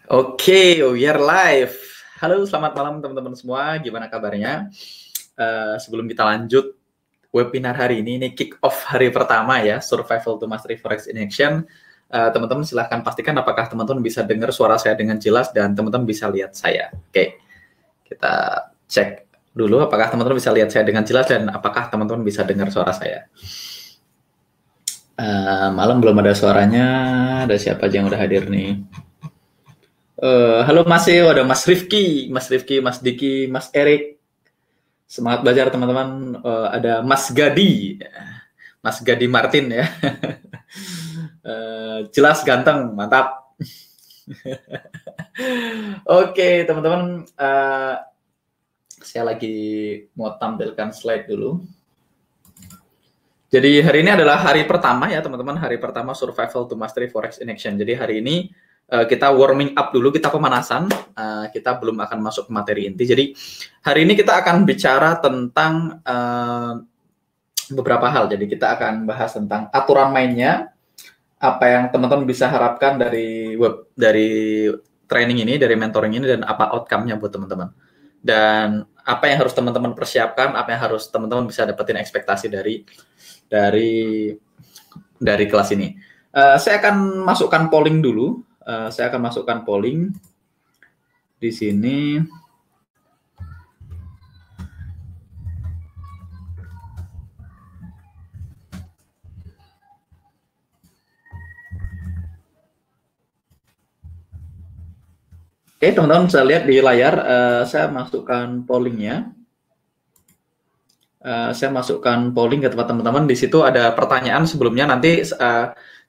Oke, we are live. Halo, selamat malam teman-teman semua. Gimana kabarnya? Sebelum kita lanjut webinar hari ini kick off hari pertama ya, Survival to Mastery Forex in Action. Teman-teman silahkan pastikan apakah teman-teman bisa dengar suara saya dengan jelas dan teman-teman bisa lihat saya. Oke, kita cek dulu apakah teman-teman bisa lihat saya dengan jelas dan apakah teman-teman bisa dengar suara saya. Malam belum ada suaranya. Ada siapa aja yang udah hadir nih? Halo Mas Eo, ada Mas Rifki, Mas Diki, Mas Erik. Semangat belajar teman-teman. Ada Mas Gadi Martin ya. Jelas ganteng, mantap. Oke teman-teman, saya lagi mau tampilkan slide dulu. Jadi hari ini adalah hari pertama ya teman-teman, hari pertama Survival to Mastery Forex in Action. Jadi hari ini kita warming up dulu, kita pemanasan, kita belum akan masuk ke materi inti. Jadi hari ini kita akan bicara tentang beberapa hal. Jadi kita akan bahas tentang aturan mainnya, apa yang teman-teman bisa harapkan dari training ini, dari mentoring ini, dan apa outcome-nya buat teman-teman. Dan apa yang harus teman-teman persiapkan, apa yang harus teman-teman bisa dapetin ekspektasi dari kelas ini. Saya akan masukkan polling dulu. Saya akan masukkan polling di sini. Oke, teman-teman bisa lihat di layar. Saya masukkan pollingnya. Saya masukkan polling ke tempat teman-teman. Di situ ada pertanyaan sebelumnya. Nanti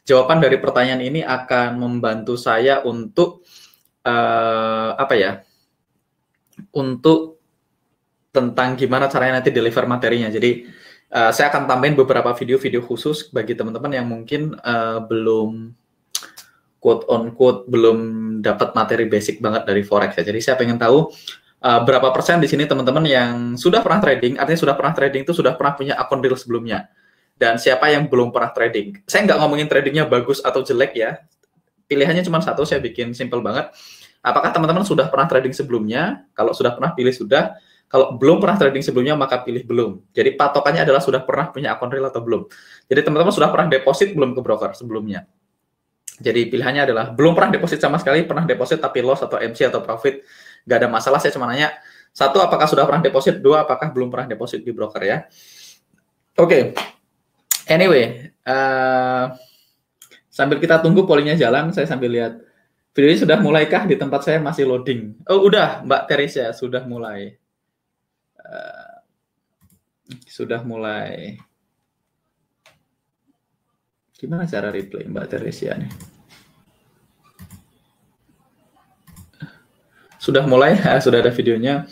jawaban dari pertanyaan ini akan membantu saya untuk untuk tentang gimana caranya nanti deliver materinya. Jadi saya akan tambahin beberapa video-video khusus bagi teman-teman yang mungkin belum quote on quote belum dapat materi basic banget dari forex ya. Jadi saya pengen tahu berapa persen di sini teman-teman yang sudah pernah trading. Artinya sudah pernah trading itu sudah pernah punya akun real sebelumnya. Dan siapa yang belum pernah trading. Saya nggak ngomongin tradingnya bagus atau jelek ya. Pilihannya cuma satu, saya bikin simple banget. Apakah teman-teman sudah pernah trading sebelumnya? Kalau sudah pernah, pilih sudah. Kalau belum pernah trading sebelumnya, maka pilih belum. Jadi patokannya adalah sudah pernah punya akun real atau belum. Jadi teman-teman sudah pernah deposit belum ke broker sebelumnya. Jadi pilihannya adalah belum pernah deposit sama sekali, pernah deposit tapi loss atau MC atau profit. Nggak ada masalah, saya cuma nanya. Satu, apakah sudah pernah deposit? Dua, apakah belum pernah deposit di broker ya? Oke. Anyway, sambil kita tunggu pollingnya jalan, saya sambil lihat videonya sudah mulaikah di tempat saya masih loading. Oh udah, Mbak Teresia sudah mulai, Gimana cara replay Mbak Teresia nih? Sudah mulai, sudah ada videonya.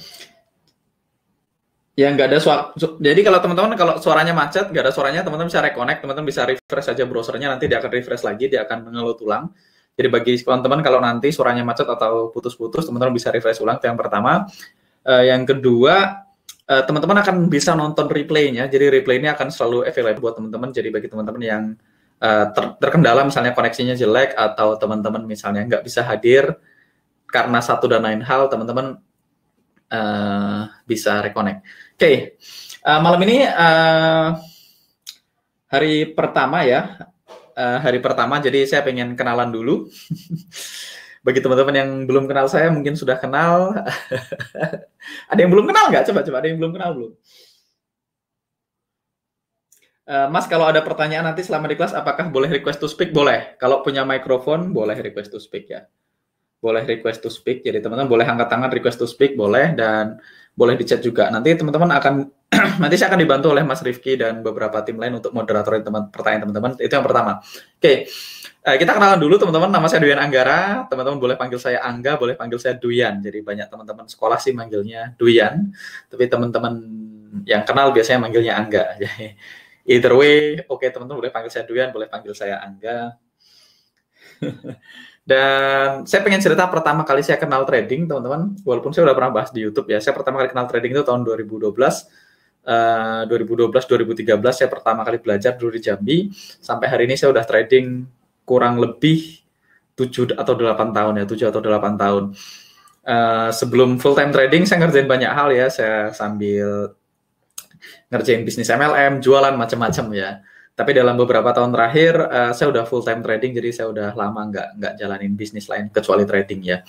Ya nggak ada suara. Jadi kalau teman-teman kalau suaranya macet, nggak ada suaranya, teman-teman bisa reconnect, teman-teman bisa refresh aja browsernya, nanti dia akan refresh lagi, dia akan mengeload ulang. Jadi bagi teman-teman kalau nanti suaranya macet atau putus-putus, teman-teman bisa refresh ulang, itu yang pertama. Yang kedua, teman-teman akan bisa nonton replaynya. Jadi replay ini akan selalu available buat teman-teman. Jadi bagi teman-teman yang terkendala misalnya koneksinya jelek atau teman-teman misalnya nggak bisa hadir karena satu dan lain hal, teman-teman bisa reconnect. Oke, malam ini hari pertama ya, hari pertama. Jadi saya pengen kenalan dulu. Bagi teman-teman yang belum kenal saya, mungkin sudah kenal. Ada yang belum kenal nggak? Coba ada yang belum kenal belum? Mas, kalau ada pertanyaan nanti selama di kelas, apakah boleh request to speak? Boleh. Kalau punya mikrofon, boleh request to speak ya. Boleh request to speak. Jadi teman-teman boleh angkat tangan request to speak, boleh, dan boleh di chat juga. Nanti teman-teman akan nanti saya akan dibantu oleh Mas Rifki dan beberapa tim lain untuk moderatorin pertanyaan teman-teman. Itu yang pertama. Oke. Kita kenalan dulu teman-teman. Nama saya Duyan Anggara. Teman-teman boleh panggil saya Angga, boleh panggil saya Duyan. Jadi banyak teman-teman sekolah sih manggilnya Duyan, tapi teman-teman yang kenal biasanya manggilnya Angga. Jadi either way, oke teman-teman boleh panggil saya Duyan, boleh panggil saya Angga. Dan saya pengen cerita pertama kali saya kenal trading, teman-teman. Walaupun saya udah pernah bahas di YouTube ya. Saya pertama kali kenal trading itu tahun 2012. 2012-2013 saya pertama kali belajar dulu di Jambi. Sampai hari ini saya udah trading kurang lebih 7 atau 8 tahun ya, 7 atau 8 tahun. Sebelum full time trading saya ngerjain banyak hal ya, saya sambil ngerjain bisnis MLM, jualan macam-macam ya. Tapi dalam beberapa tahun terakhir saya udah full time trading, jadi saya udah lama nggak jalanin bisnis lain kecuali trading ya.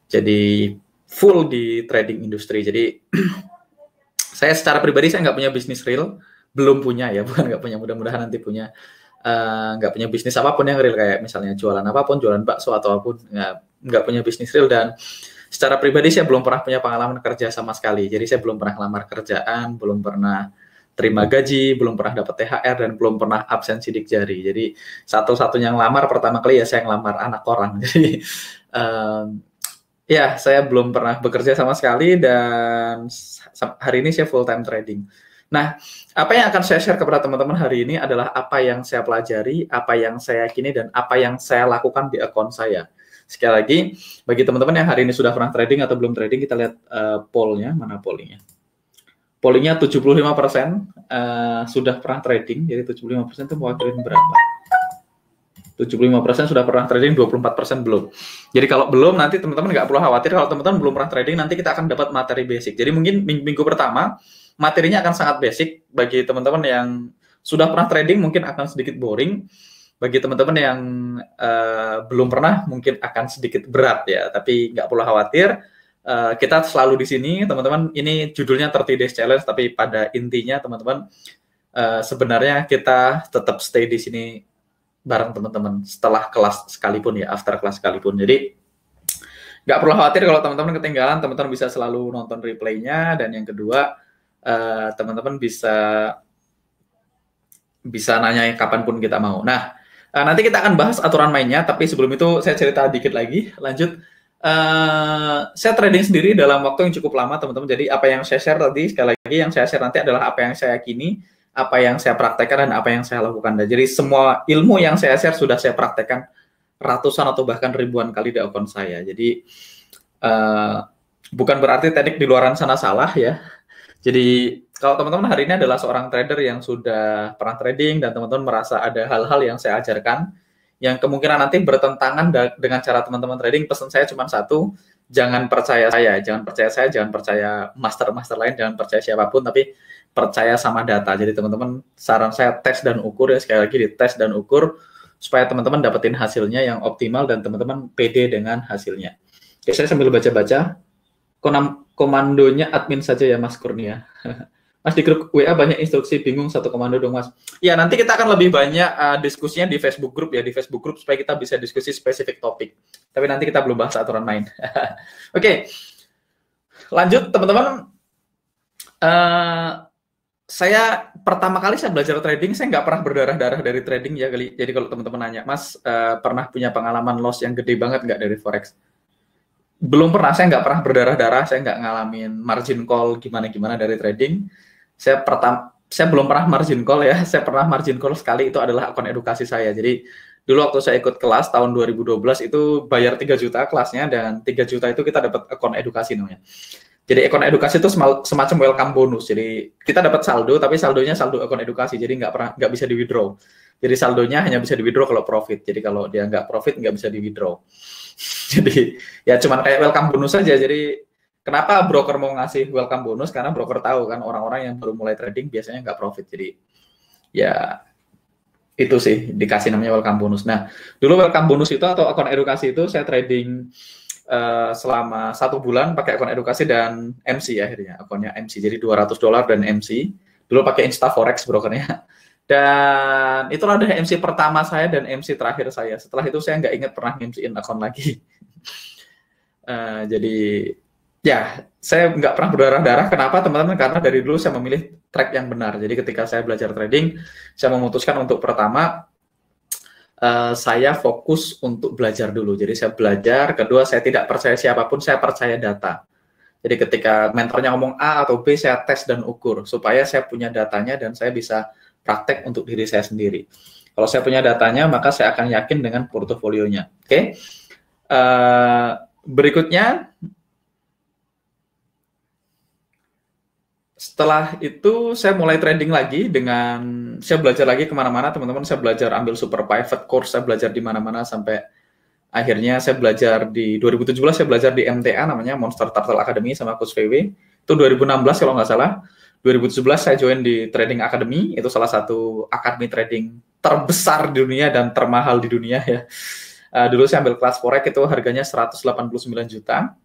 Jadi full di trading industri. Jadi saya secara pribadi saya nggak punya bisnis real, belum punya ya, bukan nggak punya, mudah-mudahan nanti punya. Nggak punya bisnis apapun yang real, kayak misalnya jualan apapun, jualan bakso atau apapun, nggak punya bisnis real. Dan secara pribadi saya belum pernah punya pengalaman kerja sama sekali. Jadi saya belum pernah lamar kerjaan, belum pernah terima gaji, belum pernah dapat THR, dan belum pernah absen sidik jari. Jadi satu-satunya yang lamar pertama kali ya saya ngelamar anak orang. Jadi ya saya belum pernah bekerja sama sekali, dan hari ini saya full time trading. Nah, apa yang akan saya share kepada teman-teman hari ini adalah apa yang saya pelajari, apa yang saya yakini, dan apa yang saya lakukan di akun saya. Sekali lagi, bagi teman-teman yang hari ini sudah pernah trading atau belum trading, kita lihat pollnya, mana pollingnya? Pollingnya 75% sudah pernah trading, jadi 75% itu mewakili berapa? 75% sudah pernah trading, 24% belum. Jadi kalau belum, nanti teman-teman nggak perlu khawatir, kalau teman-teman belum pernah trading, nanti kita akan dapat materi basic. Jadi mungkin minggu pertama, materinya akan sangat basic. Bagi teman-teman yang sudah pernah trading mungkin akan sedikit boring. Bagi teman-teman yang belum pernah mungkin akan sedikit berat ya. Tapi nggak perlu khawatir. Kita selalu di sini, teman-teman. Ini judulnya 30 Days Challenge, tapi pada intinya teman-teman sebenarnya kita tetap stay di sini bareng teman-teman setelah kelas sekalipun ya, after kelas sekalipun. Jadi nggak perlu khawatir kalau teman-teman ketinggalan, teman-teman bisa selalu nonton replaynya. Dan yang kedua, teman-teman bisa nanyain kapanpun kita mau. Nah, nanti kita akan bahas aturan mainnya, tapi sebelum itu saya cerita dikit lagi. Lanjut, saya trading sendiri dalam waktu yang cukup lama, teman-teman. Jadi apa yang saya share tadi, sekali lagi yang saya share nanti adalah apa yang saya yakini, apa yang saya praktekkan, dan apa yang saya lakukan. Dan jadi semua ilmu yang saya share sudah saya praktekkan ratusan atau bahkan ribuan kali di akun saya. Jadi bukan berarti teknik di luaran sana salah ya. Jadi kalau teman-teman hari ini adalah seorang trader yang sudah pernah trading dan teman-teman merasa ada hal-hal yang saya ajarkan yang kemungkinan nanti bertentangan dengan cara teman-teman trading, pesan saya cuma satu, jangan percaya saya, jangan percaya master lain, jangan percaya siapapun, tapi percaya sama data. Jadi teman-teman, saran saya tes dan ukur ya, sekali lagi di tes dan ukur supaya teman-teman dapetin hasilnya yang optimal dan teman-teman pede dengan hasilnya. Oke, saya sambil baca-baca. Komandonya admin saja ya Mas Kurnia. Mas di grup WA banyak instruksi, bingung satu komando dong Mas. Ya nanti kita akan lebih banyak diskusinya di Facebook group ya, di Facebook group supaya kita bisa diskusi spesifik topik. Tapi nanti kita belum bahas aturan main. Oke, lanjut teman-teman. Saya pertama kali saya belajar trading, saya nggak pernah berdarah-darah dari trading ya. Jadi kalau teman-teman nanya, Mas pernah punya pengalaman loss yang gede banget nggak dari forex? Belum pernah, saya nggak pernah berdarah-darah, saya nggak ngalamin margin call gimana-gimana dari trading. Saya belum pernah margin call ya, saya pernah margin call sekali, itu adalah akun edukasi saya. Jadi dulu waktu saya ikut kelas tahun 2012 itu bayar 3 juta kelasnya, dan 3 juta itu kita dapat akun edukasi namanya. Jadi akun edukasi itu semacam welcome bonus. Jadi kita dapat saldo, tapi saldonya saldo akun edukasi, jadi nggak bisa di withdraw. Jadi saldonya hanya bisa di withdraw kalau profit. Jadi kalau dia nggak profit nggak bisa di withdraw. Jadi ya cuman kayak welcome bonus saja. Jadi kenapa broker mau ngasih welcome bonus? Karena broker tahu kan orang-orang yang baru mulai trading biasanya nggak profit. Jadi ya itu sih dikasih namanya welcome bonus. Nah dulu welcome bonus itu atau akun edukasi itu saya trading selama 1 bulan pakai akun edukasi dan MC ya, akhirnya akunnya MC. Jadi $200 dan MC. Dulu pakai Instaforex brokernya. Dan itulah ada MC pertama saya dan MC terakhir saya. Setelah itu saya nggak ingat pernah MC-in akun lagi. Jadi ya saya nggak pernah berdarah-darah. Kenapa teman-teman? Karena dari dulu saya memilih track yang benar. Jadi ketika saya belajar trading, saya memutuskan untuk pertama saya fokus untuk belajar dulu. Jadi saya belajar. Kedua, saya tidak percaya siapapun, saya percaya data. Jadi ketika mentornya ngomong A atau B, saya tes dan ukur supaya saya punya datanya dan saya bisa praktek untuk diri saya sendiri. Kalau saya punya datanya, maka saya akan yakin dengan portofolionya. Oke. Berikutnya, setelah itu saya mulai trading lagi dengan, saya belajar lagi kemana-mana, teman-teman. Saya belajar ambil super private course, saya belajar di mana-mana sampai Akhirnya saya belajar di 2017 saya belajar di MTA namanya Monster Turtle Academy sama Coach VW. Itu 2016 kalau nggak salah. 2017 saya join di Trading Academy, itu salah satu akademi trading terbesar di dunia dan termahal di dunia ya. Dulu saya ambil kelas Forex itu harganya 189 juta.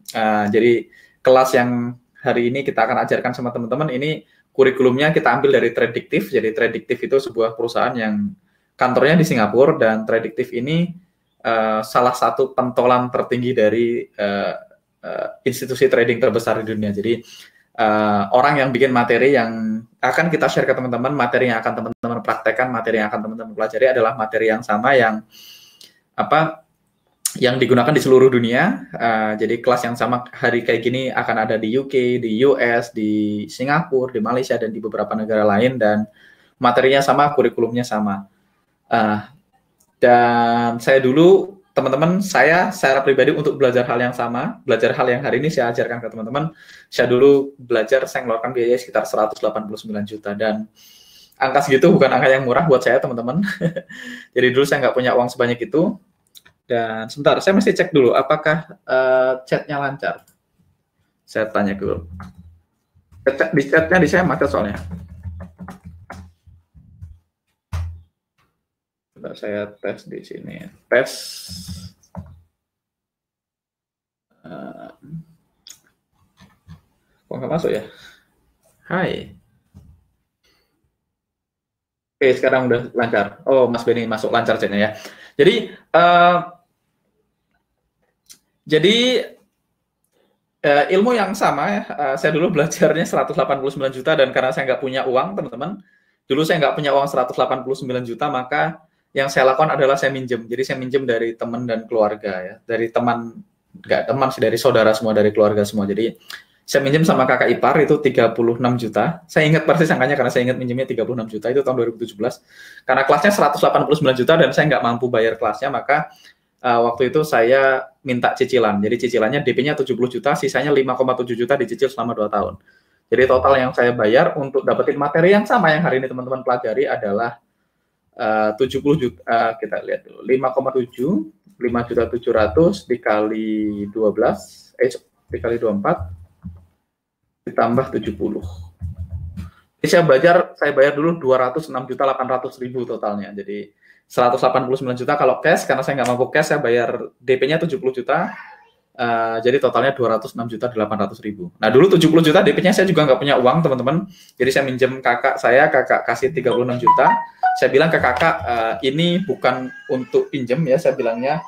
Jadi kelas yang hari ini kita akan ajarkan sama teman-teman ini kurikulumnya kita ambil dari Tradiktif. Jadi Tradiktif itu sebuah perusahaan yang kantornya di Singapura dan Tradiktif ini salah satu pentolan tertinggi dari institusi trading terbesar di dunia. Jadi orang yang bikin materi yang akan kita share ke teman-teman, materi yang akan teman-teman praktekkan, materi yang akan teman-teman pelajari adalah materi yang sama yang yang digunakan di seluruh dunia. Jadi kelas yang sama hari kayak gini akan ada di UK, di US, di Singapura, di Malaysia, dan di beberapa negara lain, dan materinya sama, kurikulumnya sama. Dan saya dulu, teman-teman, saya secara pribadi untuk belajar hal yang sama, belajar hal yang hari ini saya ajarkan ke teman-teman, saya dulu belajar, saya mengeluarkan biaya sekitar 189 juta, dan angka segitu bukan angka yang murah buat saya, teman-teman. Jadi dulu saya nggak punya uang sebanyak itu. Dan sebentar, saya mesti cek dulu apakah chatnya lancar. Saya tanya dulu. Di chatnya di saya mati soalnya. Sebentar, saya tes di sini. Tes. Kok nggak masuk ya? Hai. Oke, sekarang udah lancar. Oh, Mas Benny masuk lancar chatnya ya. Jadi ilmu yang sama ya, saya dulu belajarnya 189 juta, dan karena saya nggak punya uang, teman-teman, dulu saya nggak punya uang 189 juta, maka yang saya lakukan adalah saya minjem. Jadi saya minjem dari teman dan keluarga ya, dari teman, nggak teman sih, dari saudara semua, dari keluarga semua. Jadi saya minjem sama kakak ipar itu 36 juta. Saya ingat persis angkanya karena saya ingat minjemnya 36 juta, itu tahun 2017. Karena kelasnya 189 juta dan saya nggak mampu bayar kelasnya, maka waktu itu saya minta cicilan. Jadi cicilannya DP-nya 70 juta, sisanya 5,7 juta dicicil selama 2 tahun. Jadi total yang saya bayar untuk dapetin materi yang sama yang hari ini teman-teman pelajari adalah 70 juta, kita lihat dulu, 5,7, 5.700.000 dikali 12, dikali 24, ditambah 70. Jadi saya bayar dulu 206.800.000 totalnya. Jadi 189 juta kalau cash, karena saya nggak mampu cash, saya bayar DP-nya 70 juta, jadi totalnya 206.800.000. Nah dulu 70 juta DP-nya saya juga nggak punya uang, teman-teman. Jadi saya minjem kakak saya, kakak kasih 36 juta. Saya bilang ke kakak, ini bukan untuk pinjem ya, saya bilangnya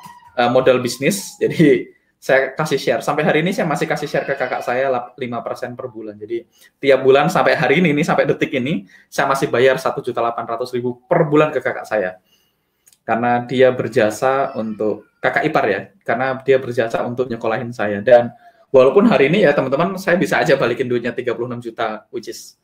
modal bisnis. Jadi saya kasih share. Sampai hari ini saya masih kasih share ke kakak saya 5% per bulan. Jadi tiap bulan sampai hari ini sampai detik ini, saya masih bayar 1.800.000 per bulan ke kakak saya. Karena dia berjasa untuk, kakak ipar ya, karena dia berjasa untuk nyekolahin saya. Dan walaupun hari ini ya teman-teman, saya bisa aja balikin duitnya 36 juta, which is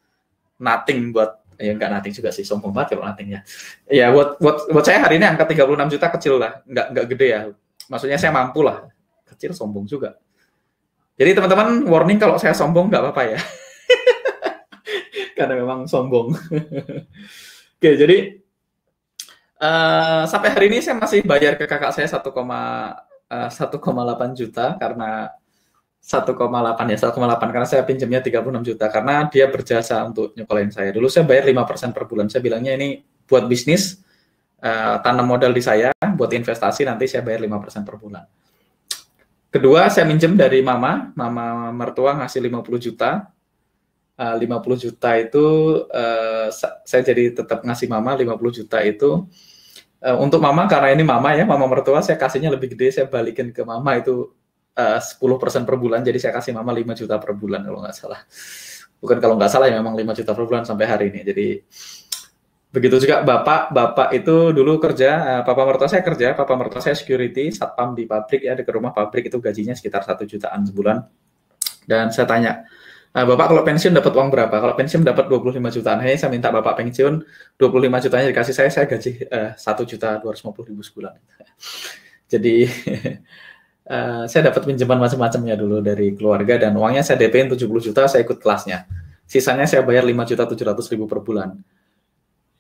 nothing buat, ya nggak nothing juga sih, sombong banget kalau nothing ya. Ya buat saya hari ini angka 36 juta kecil lah, nggak gede ya. Maksudnya saya mampu lah, kecil sombong juga. Jadi teman-teman, warning kalau saya sombong nggak apa-apa ya. Karena memang sombong. Oke, jadi sampai hari ini saya masih bayar ke kakak saya 1,8 juta, karena 1,8 ya, 1,8 karena saya pinjamnya 36 juta karena dia berjasa untuk nyekolahin saya. Dulu saya bayar 5% per bulan. Saya bilangnya ini buat bisnis, tanam modal di saya, buat investasi nanti saya bayar 5% per bulan. Kedua, saya minjem dari mama mertua ngasih 50 juta. 50 juta itu saya jadi tetap ngasih mama 50 juta itu untuk mama, karena ini mama ya, mama mertua, saya kasihnya lebih gede, saya balikin ke mama itu 10% per bulan, jadi saya kasih mama 5 juta per bulan kalau nggak salah. Bukan kalau nggak salah ya, memang 5 juta per bulan sampai hari ini. Jadi begitu juga bapak itu dulu kerja, papa mertua saya security, satpam di pabrik ya, dekat rumah pabrik, itu gajinya sekitar 1 jutaan sebulan. Dan saya tanya, Bapak kalau pensiun dapat uang berapa? Kalau pensiun dapat 25 jutaan. Saya minta Bapak pensiun 25 jutanya dikasih saya gaji 1.250.000 sebulan. Jadi saya dapat pinjaman macam-macamnya dulu dari keluarga, dan uangnya saya DP-in 70 juta, saya ikut kelasnya. Sisanya saya bayar 5.700.000 per bulan.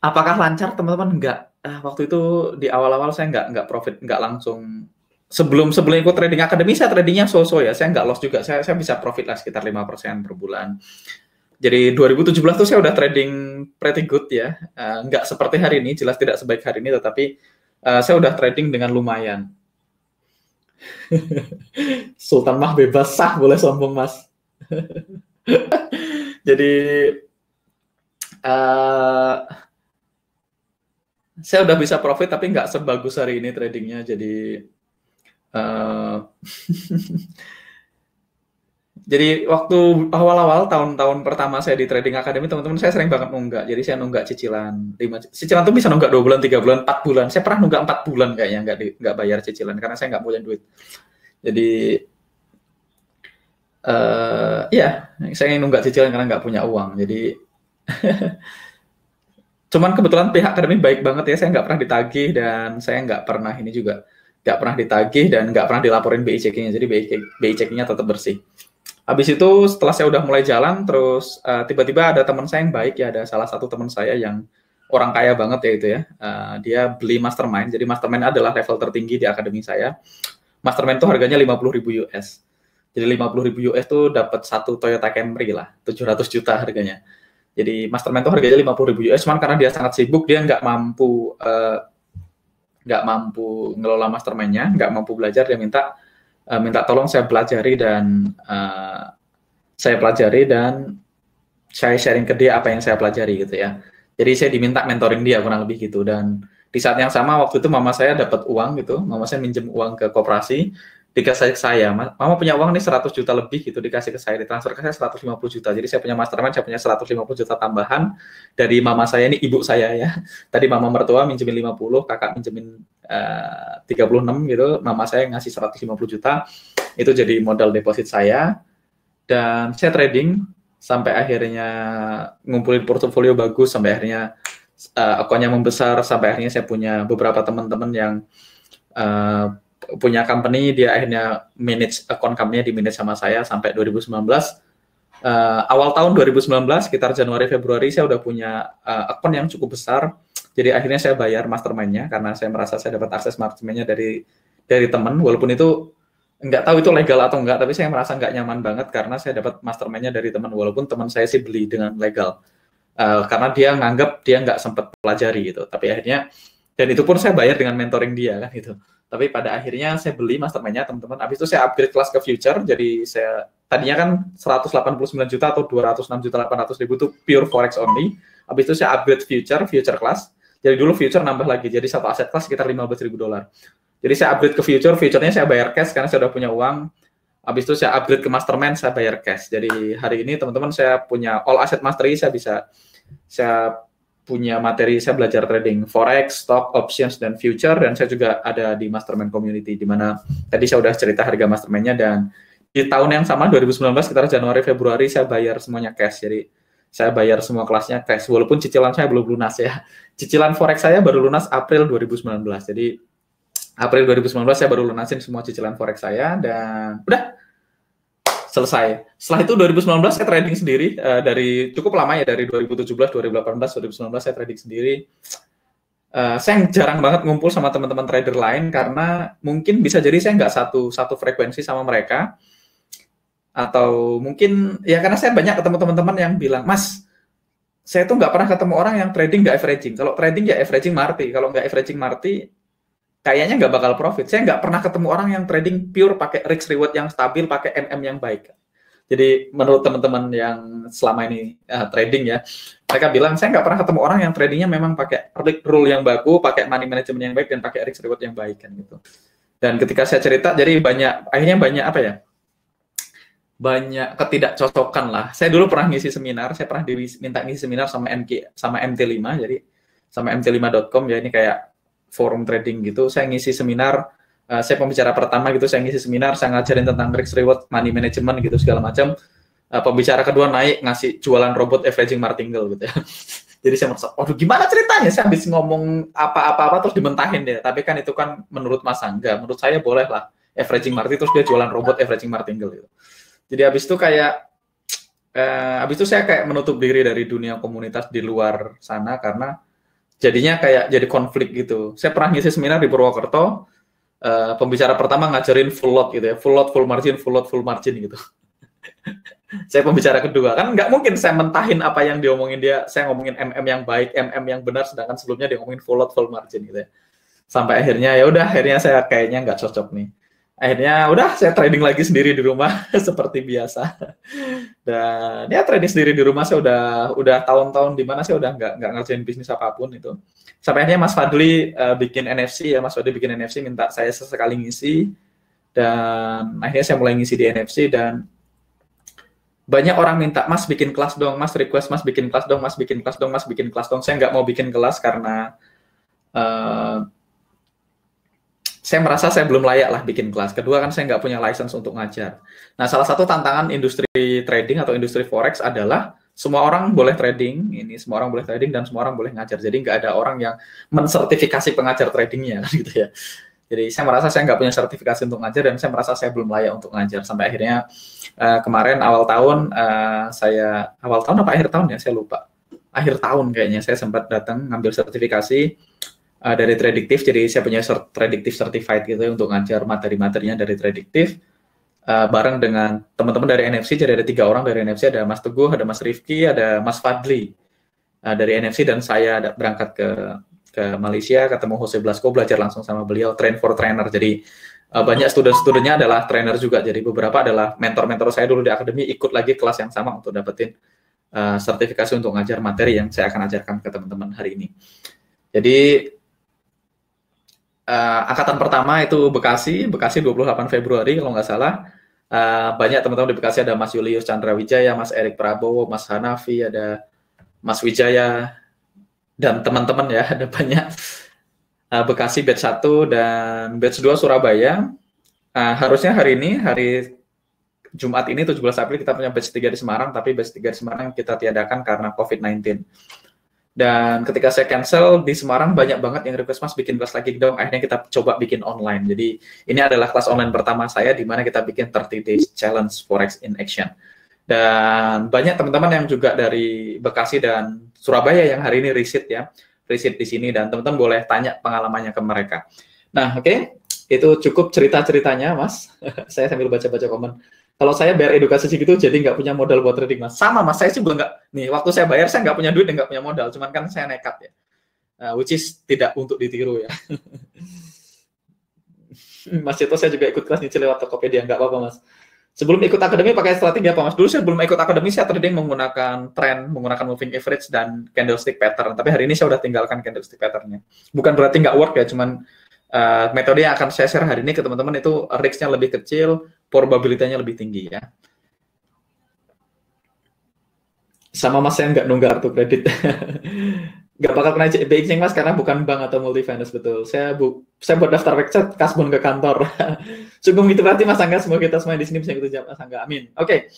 Apakah lancar teman-teman? Enggak. Waktu itu di awal-awal saya enggak profit, enggak langsung sebelum ikut trading academy, saya tradingnya so-so ya, saya nggak loss juga, saya bisa profit lah sekitar 5% per bulan. Jadi 2017 tuh saya udah trading pretty good ya, nggak seperti hari ini, jelas tidak sebaik hari ini, tetapi saya udah trading dengan lumayan. Sultan mah bebas, sah boleh sombong mas. Jadi saya udah bisa profit tapi nggak sebagus hari ini tradingnya. Jadi jadi waktu awal-awal tahun-tahun pertama saya di trading academy, teman-teman saya sering banget nunggak. Jadi saya nunggak cicilan. Cicilan tuh bisa nunggak 2 bulan, 3 bulan, 4 bulan. Saya pernah nunggak 4 bulan kayaknya nggak bayar cicilan karena saya nggak punya duit. Jadi ya saya nunggak cicilan karena nggak punya uang. Jadi cuman kebetulan pihak akademi baik banget ya, saya nggak pernah ditagih dan saya nggak pernah ini juga nggak pernah ditagih dan nggak pernah dilaporin BI checking-nya. Jadi BI checking-nya tetap bersih. Habis itu setelah saya udah mulai jalan, terus tiba-tiba ada teman saya yang baik ya, ada salah satu teman saya yang orang kaya banget ya itu ya, dia beli mastermind. Jadi mastermind adalah level tertinggi di akademi saya. Mastermind itu harganya 50.000 US. Jadi 50.000 US tuh dapat satu Toyota Camry lah, 700 juta harganya. Jadi mastermind itu harganya 50.000 US, cuman karena dia sangat sibuk, dia nggak mampu ngelola mastermind-nya, nggak mampu belajar, dia minta tolong saya pelajari dan saya sharing ke dia apa yang saya pelajari gitu ya. Jadi saya diminta mentoring dia kurang lebih gitu. Dan di saat yang sama waktu itu mama saya dapat uang gitu, mama saya minjem uang ke koperasi, dikasih ke saya, mama punya uang nih 100 juta lebih gitu, dikasih ke saya, ditransfer ke saya 150 juta. Jadi saya punya mastermind, saya punya 150 juta tambahan dari mama saya, ini ibu saya ya. Tadi mama mertua minjemin 50, kakak minjemin 36 gitu, mama saya ngasih 150 juta, itu jadi modal deposit saya. Dan saya trading sampai akhirnya ngumpulin portofolio bagus, sampai akhirnya akunnya membesar, sampai akhirnya saya punya beberapa teman-teman yang punya company, dia akhirnya manage account company-nya di manage sama saya sampai 2019. Awal tahun 2019 sekitar Januari Februari saya udah punya account yang cukup besar. Jadi akhirnya saya bayar mastermind-nya karena saya merasa saya dapat akses mastermind-nya dari teman, walaupun itu nggak tahu itu legal atau enggak, tapi saya merasa nggak nyaman banget karena saya dapat mastermind-nya dari teman, walaupun teman saya sih beli dengan legal. Karena dia nganggap dia nggak sempat pelajari gitu. Tapi akhirnya, dan itu pun saya bayar dengan mentoring dia kan gitu. Tapi pada akhirnya saya beli mastermind-nya teman-teman. Habis itu saya upgrade kelas ke future. Jadi saya tadinya kan 189 juta atau 206.800.000 itu pure forex only. Habis itu saya upgrade future class. Jadi dulu future nambah lagi. Jadi satu aset kelas sekitar $15.000. Jadi saya upgrade ke future-nya saya bayar cash karena saya udah punya uang. Habis itu saya upgrade ke mastermind, saya bayar cash. Jadi hari ini teman-teman saya punya all asset mastery, saya punya materi, saya belajar trading forex, stock, options, dan future, dan saya juga ada di mastermind community, di mana tadi saya udah cerita harga mastermind-nya, dan di tahun yang sama, 2019, sekitar Januari, Februari, saya bayar semuanya cash. Jadi saya bayar semua kelasnya cash, walaupun cicilan saya belum lunas ya. Cicilan forex saya baru lunas April 2019, jadi April 2019 saya baru lunasin semua cicilan forex saya, dan udah selesai. Setelah itu 2019 saya trading sendiri, dari cukup lama ya, dari 2017, 2018, 2019 saya trading sendiri. Saya jarang banget ngumpul sama teman-teman trader lain karena mungkin bisa jadi saya nggak satu frekuensi sama mereka, atau mungkin ya karena saya banyak ketemu teman-teman yang bilang, Mas, saya tuh nggak pernah ketemu orang yang trading nggak averaging. Kalau trading ya averaging marti, kalau nggak averaging marti kayaknya nggak bakal profit. Saya nggak pernah ketemu orang yang trading pure pakai risk reward yang stabil, pakai MM yang baik. Jadi menurut teman-teman yang selama ini trading ya, mereka bilang saya nggak pernah ketemu orang yang tradingnya memang pakai rule yang bagus, pakai money management yang baik, dan pakai risk reward yang baik kan gitu. Dan ketika saya cerita, jadi akhirnya banyak apa ya? Banyak ketidakcocokan lah. Saya dulu pernah ngisi seminar, saya pernah diminta ngisi seminar sama MT5, jadi sama mt5.com ya, ini kayak forum trading gitu. Saya ngisi seminar, saya pembicara pertama gitu, saya ngisi seminar, saya ngajarin tentang risk reward, money management gitu segala macam. Pembicara kedua naik ngasih jualan robot averaging martingale gitu ya. Jadi saya merasa, aduh gimana ceritanya? Saya habis ngomong apa-apa terus dimentahin deh. Tapi kan itu kan menurut Mas Angga, menurut saya boleh lah averaging martingale, terus dia jualan robot averaging martingale gitu. Jadi habis itu saya kayak menutup diri dari dunia komunitas di luar sana karena jadinya kayak jadi konflik gitu. Saya pernah ngisi seminar di Purwokerto, pembicara pertama ngajarin full load gitu ya, full load, full margin, full load, full margin gitu. Saya pembicara kedua, kan nggak mungkin saya mentahin apa yang diomongin dia, saya ngomongin MM yang baik, MM yang benar, sedangkan sebelumnya dia ngomongin full load, full margin gitu ya. Sampai akhirnya ya udah, akhirnya saya kayaknya nggak cocok nih. Akhirnya udah saya trading lagi sendiri di rumah seperti biasa. Dan ya trading sendiri di rumah saya udah tahun-tahun di mana saya udah nggak ngerjain bisnis apapun itu. Sampai akhirnya Mas Fadli bikin NFC ya, Mas Fadli bikin NFC minta saya sesekali ngisi, dan akhirnya saya mulai ngisi di NFC, dan banyak orang minta, Mas bikin kelas dong, Mas request Mas bikin kelas dong, Mas bikin kelas dong, Mas bikin kelas dong. Saya nggak mau bikin kelas karena saya merasa saya belum layak lah bikin kelas. Kedua kan saya nggak punya license untuk ngajar. Nah, salah satu tantangan industri trading atau industri forex adalah semua orang boleh trading, semua orang boleh trading dan semua orang boleh ngajar. Jadi nggak ada orang yang mensertifikasi pengajar tradingnya, gitu ya. Jadi saya merasa saya nggak punya sertifikasi untuk ngajar, dan saya merasa saya belum layak untuk ngajar. Sampai akhirnya kemarin awal tahun awal tahun apa akhir tahun ya, saya lupa. Akhir tahun kayaknya saya sempat datang ngambil sertifikasi dari Tradiktif. Jadi saya punya Tradiktif Certified gitu ya, untuk ngajar materi-materinya dari Tradiktif, bareng dengan teman-teman dari NFC. Jadi ada 3 orang dari NFC, ada Mas Teguh, ada Mas Rifki, ada Mas Fadli dari NFC, dan saya berangkat ke Malaysia, ketemu Jose Blasco, belajar langsung sama beliau, train for trainer. Jadi banyak student-studentnya adalah trainer juga. Jadi beberapa adalah mentor-mentor saya dulu di akademi, ikut lagi kelas yang sama untuk dapetin sertifikasi untuk ngajar materi yang saya akan ajarkan ke teman-teman hari ini. Jadi angkatan pertama itu Bekasi 28 Februari kalau nggak salah. Banyak teman-teman di Bekasi, ada Mas Julius Chandra Wijaya, Mas Erik Prabowo, Mas Hanafi, ada Mas Wijaya, dan teman-teman ya, ada banyak. Bekasi batch 1 dan batch 2 Surabaya. Harusnya hari ini, hari Jumat ini 17 April kita punya batch 3 di Semarang, tapi batch 3 di Semarang kita tiadakan karena COVID-19. Dan ketika saya cancel di Semarang, banyak banget yang request, Mas bikin kelas lagi dong. Akhirnya kita coba bikin online. Jadi ini adalah kelas online pertama saya, di mana kita bikin 30 Days Challenge Forex in Action. Dan banyak teman-teman yang juga dari Bekasi dan Surabaya yang hari ini riset di sini, dan teman-teman boleh tanya pengalamannya ke mereka. Nah, oke. Itu cukup cerita-ceritanya, Mas. Saya sambil baca-baca komen. Kalau saya bayar edukasi segitu, jadi nggak punya modal buat trading, Mas. Sama, Mas. Saya sih belum nggak. Nih, waktu saya bayar, saya nggak punya duit dan nggak punya modal. Cuman kan saya nekat ya. Which is tidak untuk ditiru ya. Mas Cito, saya juga ikut kelas nyicil lewat Tokopedia. Nggak apa-apa, Mas. Sebelum ikut akademi, pakai strategi apa, Mas? Dulu saya belum ikut akademi, saya trading menggunakan trend, menggunakan moving average dan candlestick pattern. Tapi hari ini saya udah tinggalkan candlestick pattern-nya. Bukan berarti nggak work ya, cuman metode yang akan saya share hari ini ke teman-teman itu risk-nya lebih kecil, probabilitasnya lebih tinggi ya. Sama Mas, saya nggak nunggak kartu kredit. Nggak bakal kena BX, Mas, karena bukan bank atau multi finance, betul. Saya buat daftar website kasbon ke kantor. Sungguh gitu berarti, Mas Angga. Semoga kita semua di sini bisa ikut jawab, Mas Angga. Amin. Oke.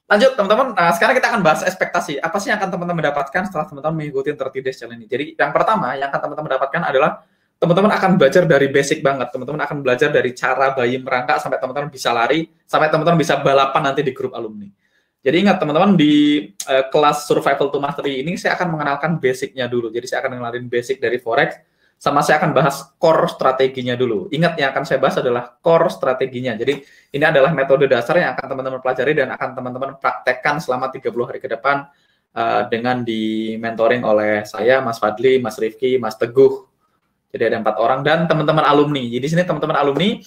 Lanjut, teman-teman. Sekarang kita akan bahas ekspektasi. Apa sih yang akan teman-teman dapatkan setelah teman-teman mengikuti 30 Days Challenge ini? Jadi, yang pertama yang akan teman-teman dapatkan adalah teman-teman akan belajar dari basic banget. Teman-teman akan belajar dari cara bayi merangkak sampai teman-teman bisa lari, sampai teman-teman bisa balapan nanti di grup alumni. Jadi ingat teman-teman, di kelas Survival to Mastery ini saya akan mengenalkan basicnya dulu. Jadi saya akan mengenalin basic dari Forex, sama saya akan bahas core strateginya dulu. Ingat, yang akan saya bahas adalah core strateginya. Jadi ini adalah metode dasar yang akan teman-teman pelajari dan akan teman-teman praktekkan selama 30 hari ke depan dengan di mentoring oleh saya, Mas Fadli, Mas Rifki, Mas Teguh. Jadi ada 4 orang dan teman-teman alumni. Jadi di sini teman-teman alumni,